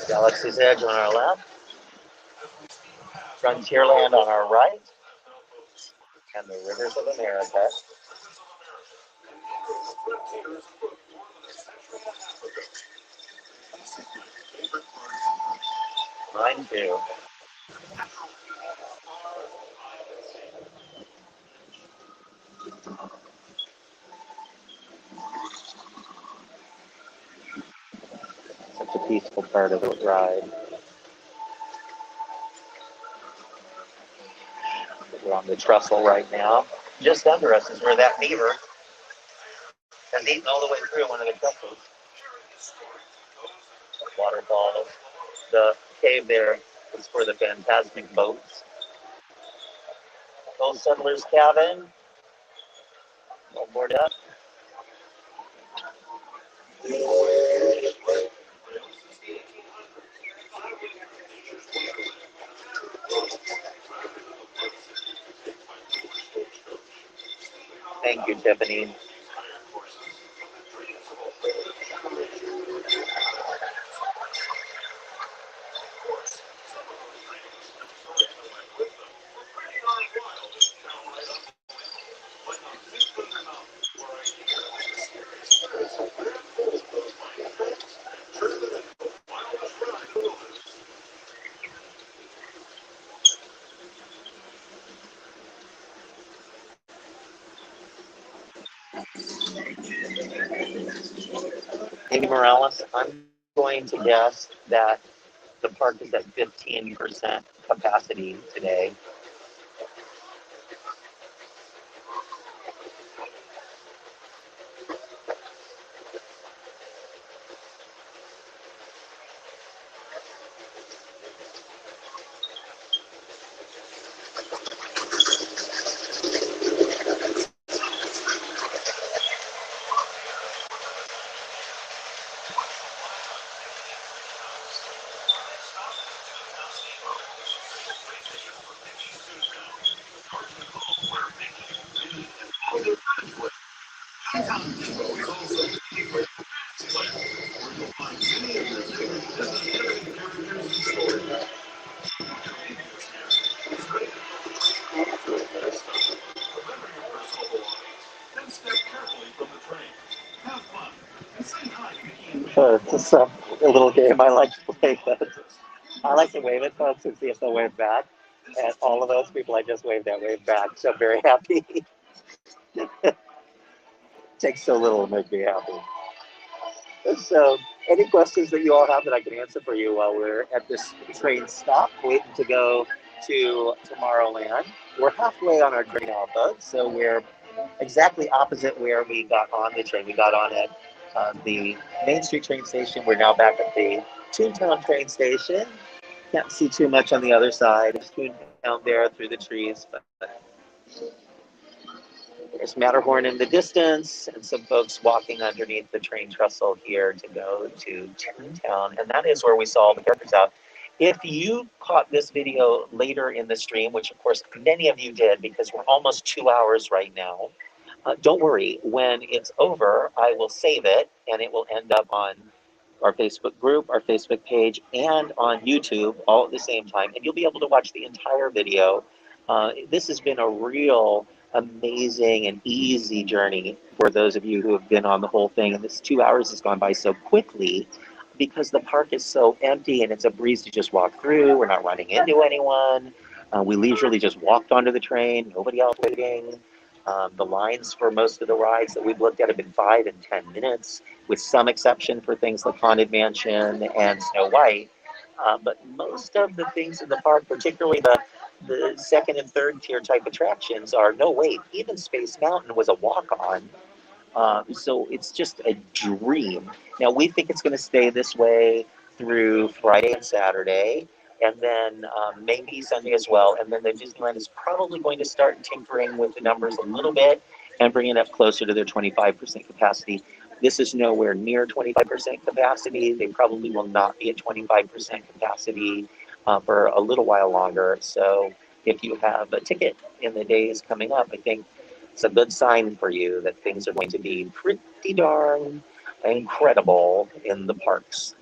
Galaxy's Edge on our left, Frontierland on our right, and the Rivers of America. Mine too. Such a peaceful part of the ride. We're on the trestle right now. Just under us is where that beaver has eaten all the way through one of the trestles. Waterfalls. The cave there is for the Fantasmic boats. Old Settler's Cabin. All board up. Thank you, Tiffany. Amy Morales, I'm going to guess that the park is at 15% capacity today. It's a little game I like to play. I like to wave at folks and see if they'll wave back. And all of those people I just waved at waved back, so I'm very happy. Takes so little to make me happy. So, any questions that you all have that I can answer for you while we're at this train stop, waiting to go to Tomorrowland? We're halfway on our train now, folks, so we're exactly opposite where we got on the train. We got on at the Main Street train station. We're now back at the Toontown train station. Can't see too much on the other side. There's Toontown there through the trees, but there's Matterhorn in the distance, and some folks walking underneath the train trestle here to go to Toontown, and that is where we saw the characters out. If you caught this video later in the stream, which of course many of you did because we're almost 2 hours right now, don't worry, when it's over, I will save it and it will end up on our Facebook group, our Facebook page, and on YouTube all at the same time. And you'll be able to watch the entire video. This has been a real amazing and easy journey for those of you who have been on the whole thing. And this 2 hours has gone by so quickly because the park is so empty and it's a breeze to just walk through. We're not running into anyone. We leisurely just walked onto the train, nobody else waiting. The lines for most of the rides that we've looked at have been 5 and 10 minutes, with some exception for things like Haunted Mansion and Snow White. But most of the things in the park, particularly the second and third tier type attractions, are no wait. Even Space Mountain was a walk-on. So it's just a dream. Now, we think it's going to stay this way through Friday and Saturday, and then maybe Sunday as well. And then the Disneyland is probably going to start tinkering with the numbers a little bit and bringing it up closer to their 25% capacity. This is nowhere near 25% capacity. They probably will not be at 25% capacity for a little while longer. So if you have a ticket in the days coming up, I think it's a good sign for you that things are going to be pretty darn incredible in the parks.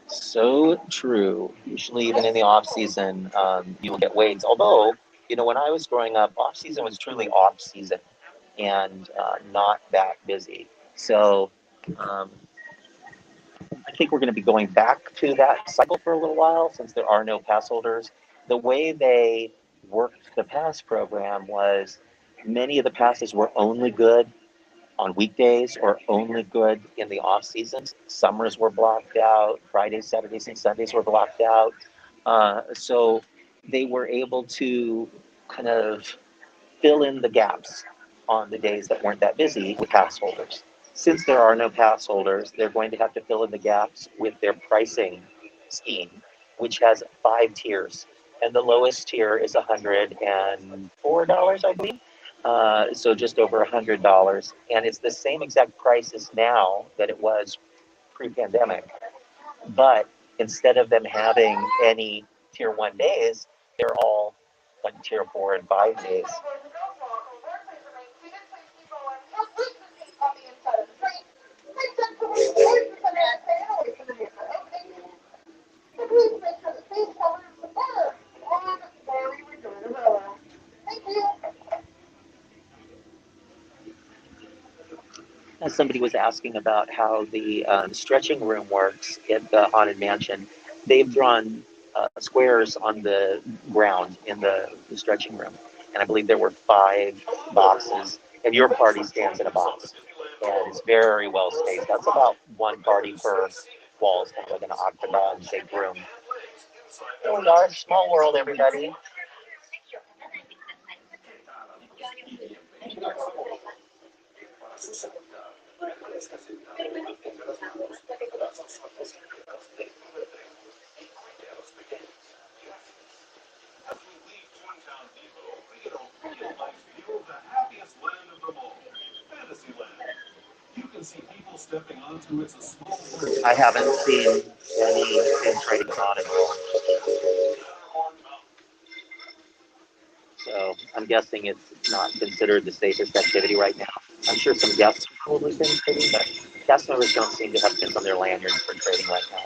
So true. Usually, even in the off season, you will get waits. Although, when I was growing up, off season was truly off season and not that busy. So um, I think we're going to be going back to that cycle for a little while since there are no pass holders. The way they worked the pass program was many of the passes were only good on weekdays or only good in the off seasons. Summers were blocked out. Fridays, Saturdays, and Sundays were blocked out. So they were able to kind of fill in the gaps on the days that weren't that busy with pass holders. Since there are no pass holders, they're going to have to fill in the gaps with their pricing scheme, which has 5 tiers. And the lowest tier is $104, I believe. So just over $100. And it's the same exact prices now that it was pre-pandemic. But instead of them having any tier 1 days, they're all like tier 4 and 5 days. Somebody was asking about how the stretching room works at the Haunted Mansion. They've drawn squares on the ground in the stretching room. And I believe there were 5 boxes. And your party stands in a box. And it's very well spaced. That's about 1 party per wall. It's kind of like an octagon-shaped room. There we are. Small world, everybody. I haven't seen any trading on it. So I'm guessing it's not considered the safest activity right now. I'm sure some guests are probably been trading, but Cast members don't seem to have pins on their lanyards for trading right now.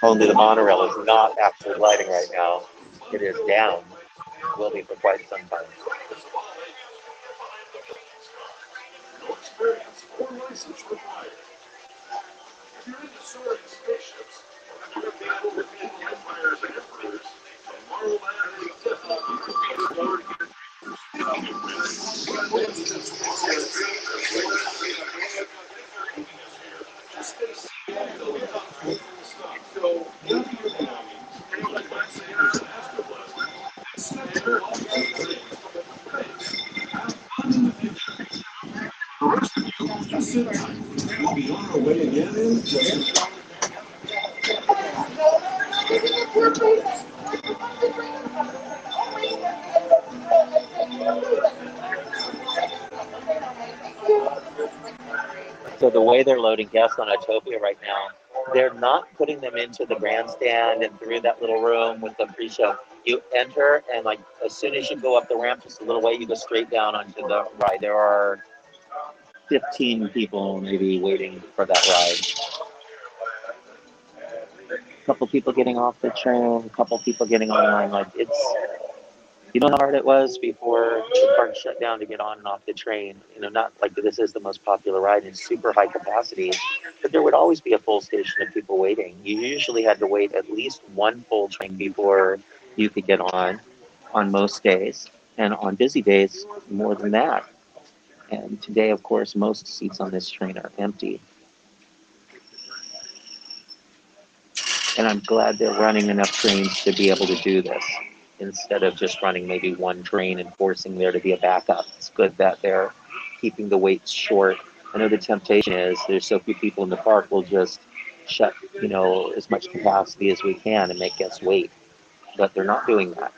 Only the monorail is not actually lighting right now. It is down. Will be for quite some time. No experience or license required. If you're into soaring spaceships, or if you're into medieval empires and emperors, Tomorrowland is definitely the place for you. Just stay safe until we come through full stop. So, gather your belongings, like my sailors and Astro Blasters, and snap your belongings to the train. Thanks. Have fun in the future. The rest of you, just sit tight. We'll be on our way again in just a bit. So the way they're loading guests on Autopia right now, they're not putting them into the grandstand and through that little room with the pre-show. You enter, and like as soon as you go up the ramp just a little way, you go straight down onto the ride. There are 15 people maybe waiting for that ride. A couple people getting off the train, a couple people getting on. Like it's, you know how hard it was before the park shut down to get on and off the train. You know, not like this is the most popular ride in super high capacity, but there would always be a full station of people waiting. You usually had to wait at least one full train before you could get on most days, and on busy days more than that. And today, of course, most seats on this train are empty. And I'm glad they're running enough trains to be able to do this instead of just running maybe one train and forcing there to be a backup. It's good that they're keeping the waits short. I know the temptation is there's so few people in the park, we'll just shut, as much capacity as we can and make guests wait. But they're not doing that.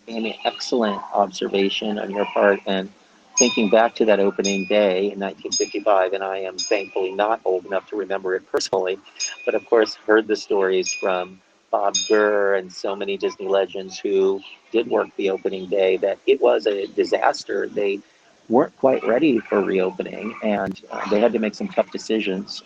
An excellent observation on your part, and thinking back to that opening day in 1955, and I am thankfully not old enough to remember it personally, but of course heard the stories from Bob Gurr and so many Disney legends who did work the opening day, that it was a disaster. They weren't quite ready for reopening, and they had to make some tough decisions.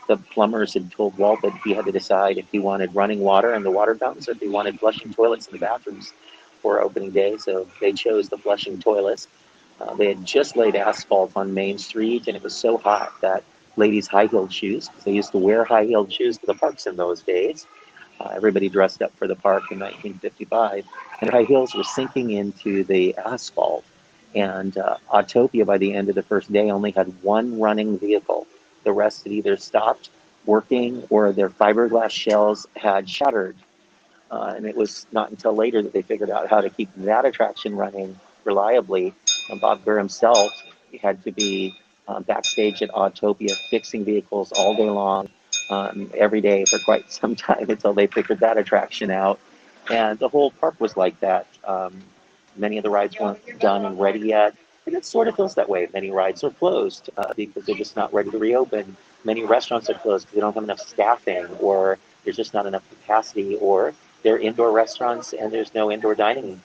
The plumbers had told Walt that he had to decide if he wanted running water in the water fountains or if he wanted flushing toilets in the bathrooms for opening day. So they chose the flushing toilets. They had just laid asphalt on Main Street, and it was so hot that ladies' high-heeled shoes, because they used to wear high-heeled shoes to the parks in those days. Everybody dressed up for the park in 1955, and high heels were sinking into the asphalt. And Autopia, by the end of the first day, only had one running vehicle. The rest had either stopped working or their fiberglass shells had shattered. And it was not until later that they figured out how to keep that attraction running reliably. And Bob Gurr himself had to be backstage at Autopia fixing vehicles all day long, every day for quite some time until they figured that attraction out. And the whole park was like that. Many of the rides weren't done and ready yet. And it sort of feels that way. Many rides are closed because they're just not ready to reopen. Many restaurants are closed because they don't have enough staffing, or there's just not enough capacity, or they're indoor restaurants and there's no indoor dining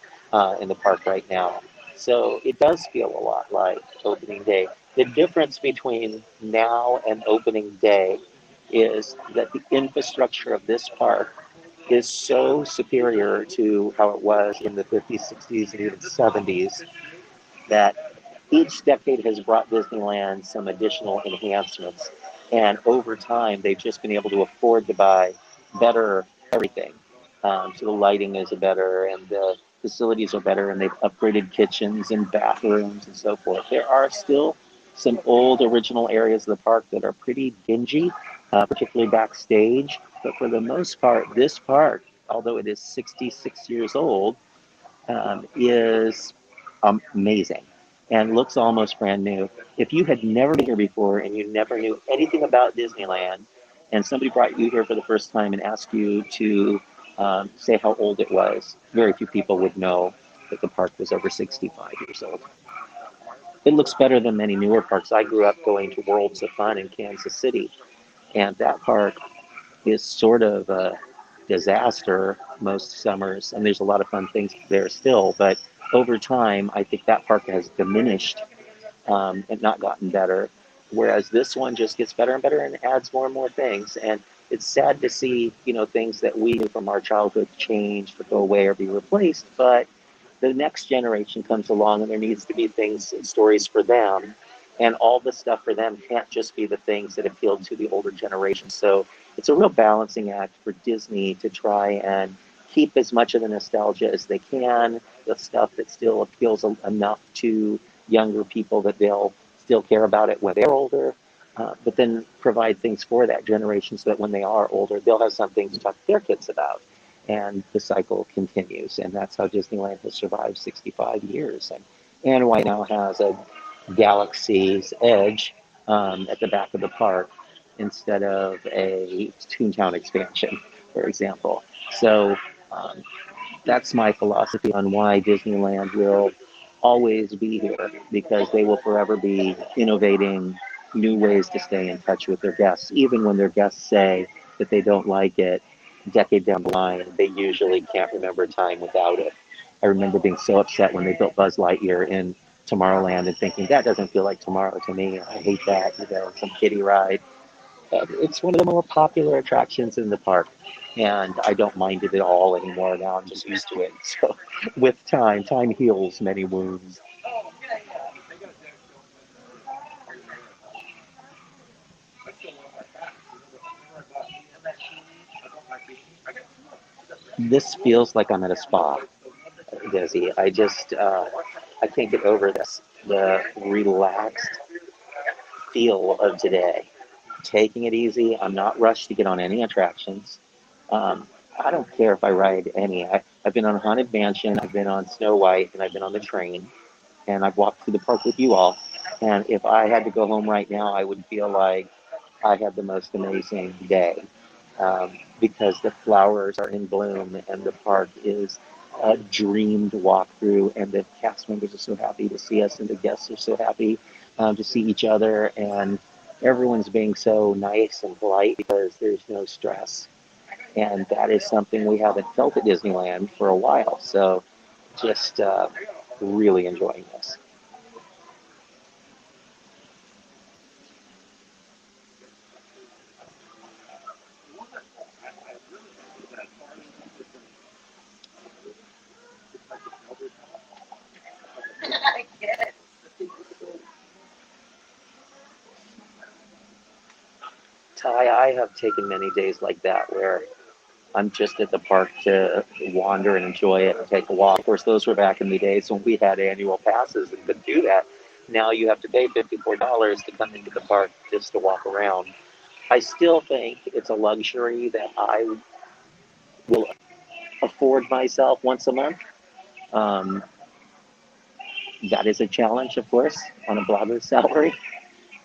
in the park right now. So it does feel a lot like opening day. The difference between now and opening day is that the infrastructure of this park is so superior to how it was in the 50s, 60s, and even 70s that each decade has brought Disneyland some additional enhancements. And over time, they've just been able to afford to buy better everything. So the lighting is better, and the facilities are better, and they've upgraded kitchens and bathrooms and so forth. There are still some old original areas of the park that are pretty dingy, particularly backstage. But for the most part, this park, although it is 66 years old, is amazing and looks almost brand new. If you had never been here before and you never knew anything about Disneyland, and somebody brought you here for the first time and asked you to say how old it was, very few people would know that the park was over 65 years old. It looks better than many newer parks. I grew up going to Worlds of Fun in Kansas City, and that park is sort of a disaster most summers, and there's a lot of fun things there still. But over time, I think that park has diminished and not gotten better. Whereas this one just gets better and better and adds more and more things. And it's sad to see, things that we knew from our childhood change or go away or be replaced. But the next generation comes along and there needs to be things and stories for them. And all the stuff for them can't just be the things that appealed to the older generation. So it's a real balancing act for Disney to try and keep as much of the nostalgia as they can, the stuff that still appeals enough to younger people that they'll still care about it when they're older, but then provide things for that generation so that when they are older, they'll have something to talk to their kids about. And the cycle continues, and that's how Disneyland has survived 65 years. And why now has a Galaxy's Edge at the back of the park instead of a Toontown expansion, for example. So that's my philosophy on why Disneyland will always be here, because they will forever be innovating new ways to stay in touch with their guests, even when their guests say that they don't like it. A decade down the line, they usually can't remember a time without it. I remember being so upset when they built Buzz Lightyear in Tomorrowland and thinking that doesn't feel like tomorrow to me. I hate that, some kiddie ride. It's one of the more popular attractions in the park, and I don't mind it at all anymore. Now I'm just used to it. So with time heals many wounds. This feels like I'm at a spa, Desi. I can't get over this. The relaxed feel of today. Taking it easy. I'm not rushed to get on any attractions. I don't care if I ride any. I've been on Haunted Mansion, I've been on Snow White, and I've been on the train, and I've walked through the park with you all. And if I had to go home right now, I would feel like I had the most amazing day, because the flowers are in bloom and the park is a dream to walk through, and the cast members are so happy to see us, and the guests are so happy to see each other, and everyone's being so nice and polite because there's no stress. And that is something we haven't felt at Disneyland for a while. So just really enjoying this. I get it. Ty, I have taken many days like that where I'm just at the park to wander and enjoy it and take a walk. Of course, those were back in the days when we had annual passes and could do that. Now you have to pay $54 to come into the park just to walk around. I still think it's a luxury that I will afford myself once a month. Um, that is a challenge, of course, on a blogger's salary.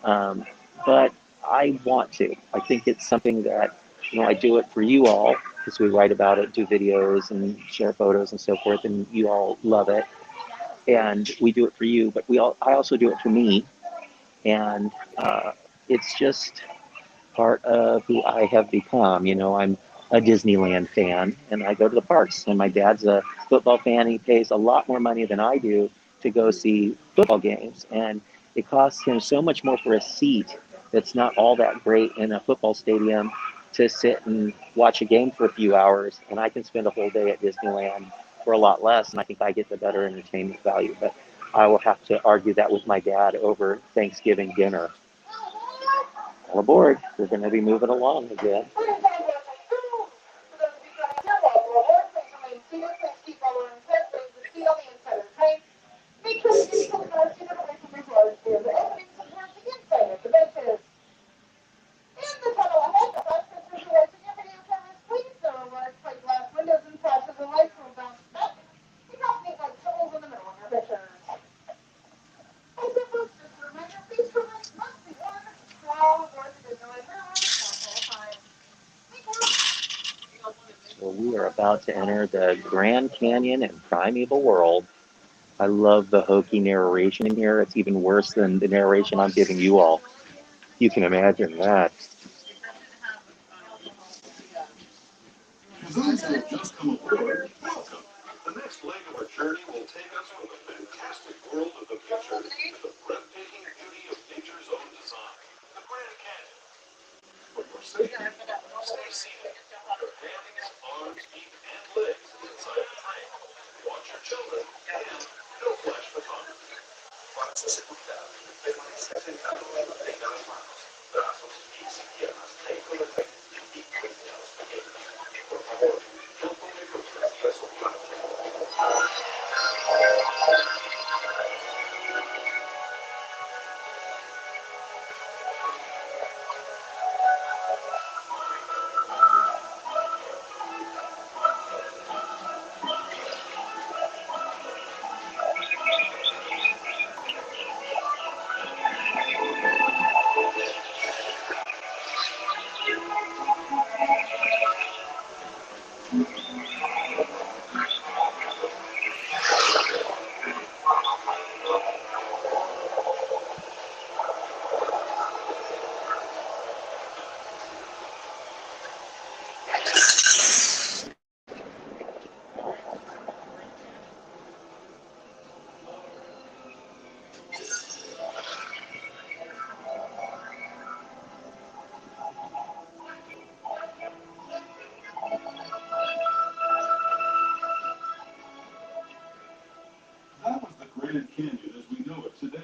Um, but I want to. I think it's something that, I do it for you all because we write about it, do videos and share photos and so forth, and you all love it. And we do it for you, but I also do it for me. And it's just part of who I have become. I'm a Disneyland fan, and I go to the parks. And my dad's a football fan. He pays a lot more money than I do to go see football games, and it costs him so much more for a seat that's not all that great in a football stadium to sit and watch a game for a few hours. And I can spend a whole day at Disneyland for a lot less, and I think I get the better entertainment value. But I will have to argue that with my dad over Thanksgiving dinner. All aboard. We're going to be moving along again. Make sure to get some car seated away from the doors here. The openings are towards the inside of the benches. In the tunnel ahead, the passengers who are watching your video cameras, please there are large plate glass windows and flashes and lights will bounce back. You don't need like holes in the middle of your pictures. As your folks, just a reminder, please prevent must be worn while aboard the Disneyland Railroad at all times. Thank you. Well, we are about to enter the Grand Canyon and Primeval World. I love the hokey narration in here. It's even worse than the narration I'm giving you all. You can imagine that. To those who have just come aboard, welcome. The next leg of our journey will take us from the fantastic world of the future to the breathtaking beauty of nature's own design, the Grand Canyon. For your safety, stay seated. Your hands, arms, feet, and legs inside the train. Watch your children and no flash photography. Para su seguridad, permanece sentado en la de las manos, brazos, pies y piernas dentro del tren y cuide a los pequeños. Por favor, no tome fotografías o videos. That was the Grand Canyon as we know it today.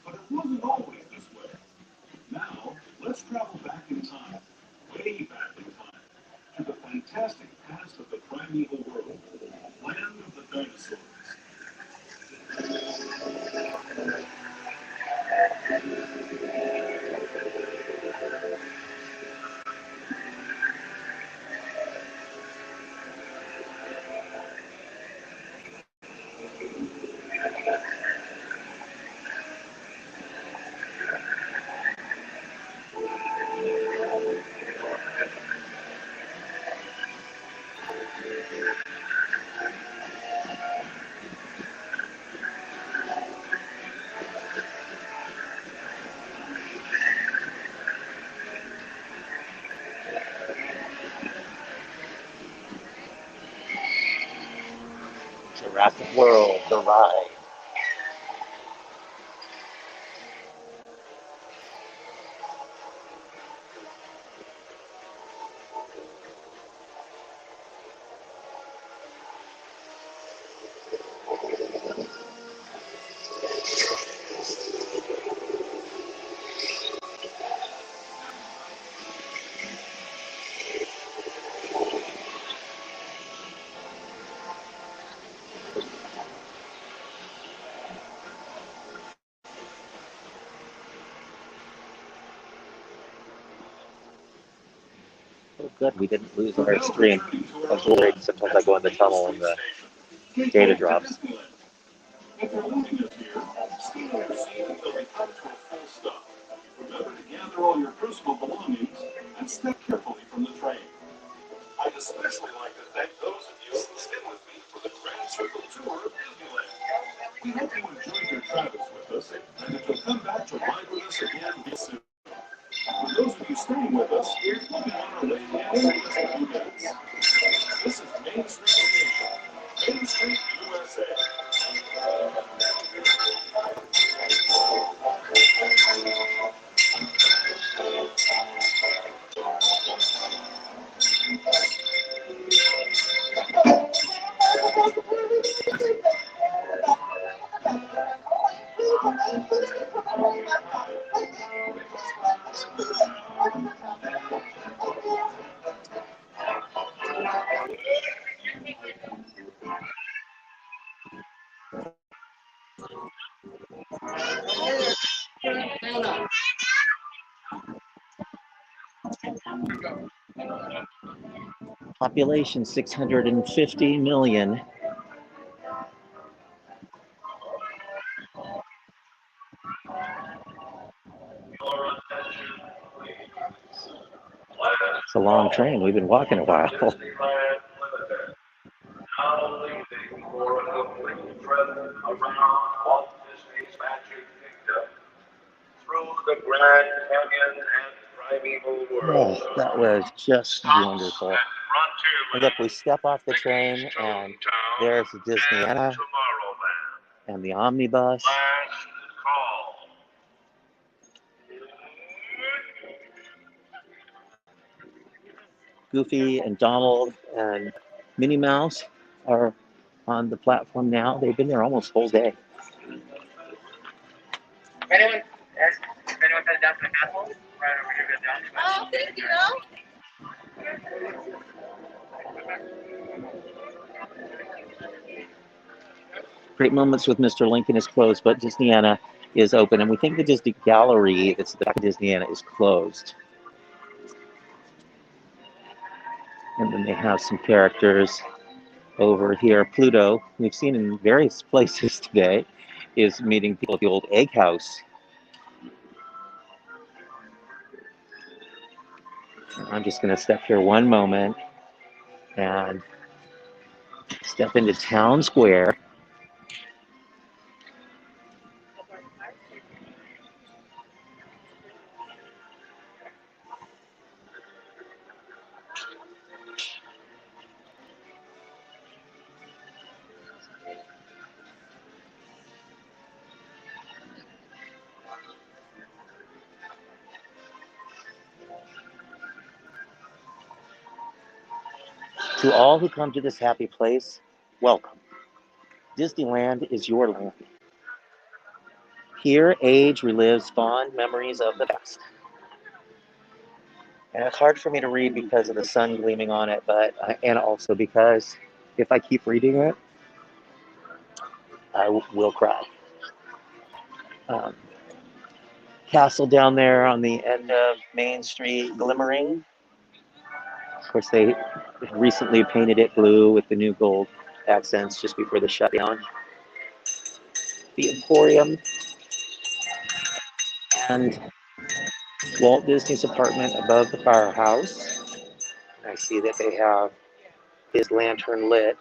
But it wasn't always this way. Now, let's travel back in time, way back in time, to the fantastic past of the primeval world, land of the dinosaurs. Jurassic World, the ride. Oh, good. We didn't lose our stream. I was worried. Sometimes I go in the tunnel and the data drops. If you're leaving us here, stay in your seat until we come to a full stop. Remember to gather all your personal belongings and step carefully from the train. I'd especially like to thank those of you who've been with me for the Grand Circle Tour of Disneyland. We hope you enjoyed your travels with us and that you'll come back to ride with us again real soon. For those of you staying with us, we'll be on our way in just a few minutes. This is Main Street Station, Main Street, USA. Population 650 million. It's a long train. We've been walking a while. Now leaving for a complete trip around Walt Disney's Magic Kingdom, through the Grand Canyon and Primeval World. Oh, that was just wonderful. And look, we step off the train, and there's Disneyland and the omnibus. Last call. Goofy and Donald and Minnie Mouse are on the platform now. They've been there almost full day. Anyone headed down to the castle? Right over here, go down. Oh, thank you. Great Moments with Mr. Lincoln is closed, but Disneyana is open. And we think the Disney Gallery that's at the back of Disneyana is closed. And then they have some characters over here. Pluto, we've seen in various places today, is meeting people at the old egg house. I'm just going to step here one moment and step into Town Square. To all who come to this happy place, welcome. Disneyland is your land. Here, age relives fond memories of the past. And it's hard for me to read because of the sun gleaming on it, and also because if I keep reading it, I will cry. Castle down there on the end of Main Street glimmering. Of course, they recently painted it blue with the new gold accents just before the shutdown. The Emporium and Walt Disney's apartment above the firehouse. I see that they have his lantern lit.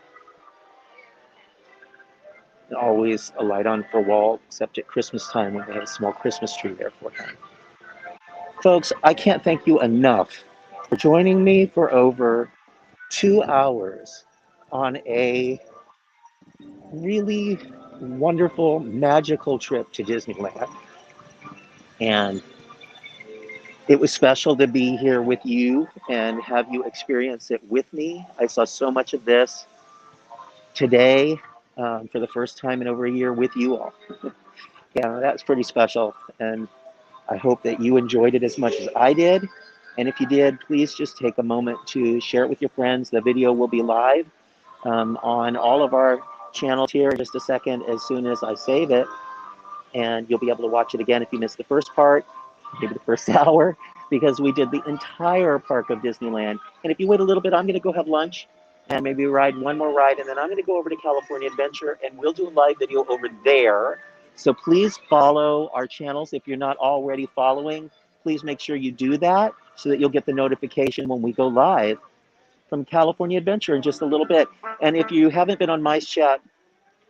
Always a light on for Walt, except at Christmas time when they have a small Christmas tree there for him. Folks, I can't thank you enough for joining me for over 2 hours on a really wonderful, magical trip to Disneyland. And it was special to be here with you and have you experience it with me. I saw so much of this today for the first time in over a year with you all. Yeah, that's pretty special. And I hope that you enjoyed it as much as I did. And if you did, please just take a moment to share it with your friends. The video will be live on all of our channels here in just a second as soon as I save it. And you'll be able to watch it again if you missed the first part, maybe the first hour, because we did the entire park of Disneyland. And if you wait a little bit, I'm going to go have lunch and maybe ride one more ride. And then I'm going to go over to California Adventure and we'll do a live video over there. So please follow our channels. If you're not already following, please make sure you do that so that you'll get the notification when we go live from California Adventure in just a little bit. And if you haven't been on Mice Chat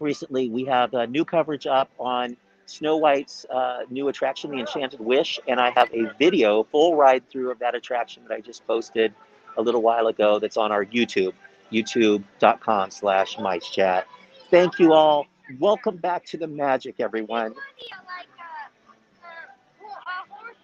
recently, we have new coverage up on Snow White's new attraction, the Enchanted Wish, and I have a video, full ride through of that attraction that I just posted a little while ago that's on our YouTube, youtube.com/MiceChat. Thank you all. Welcome back to the magic, everyone.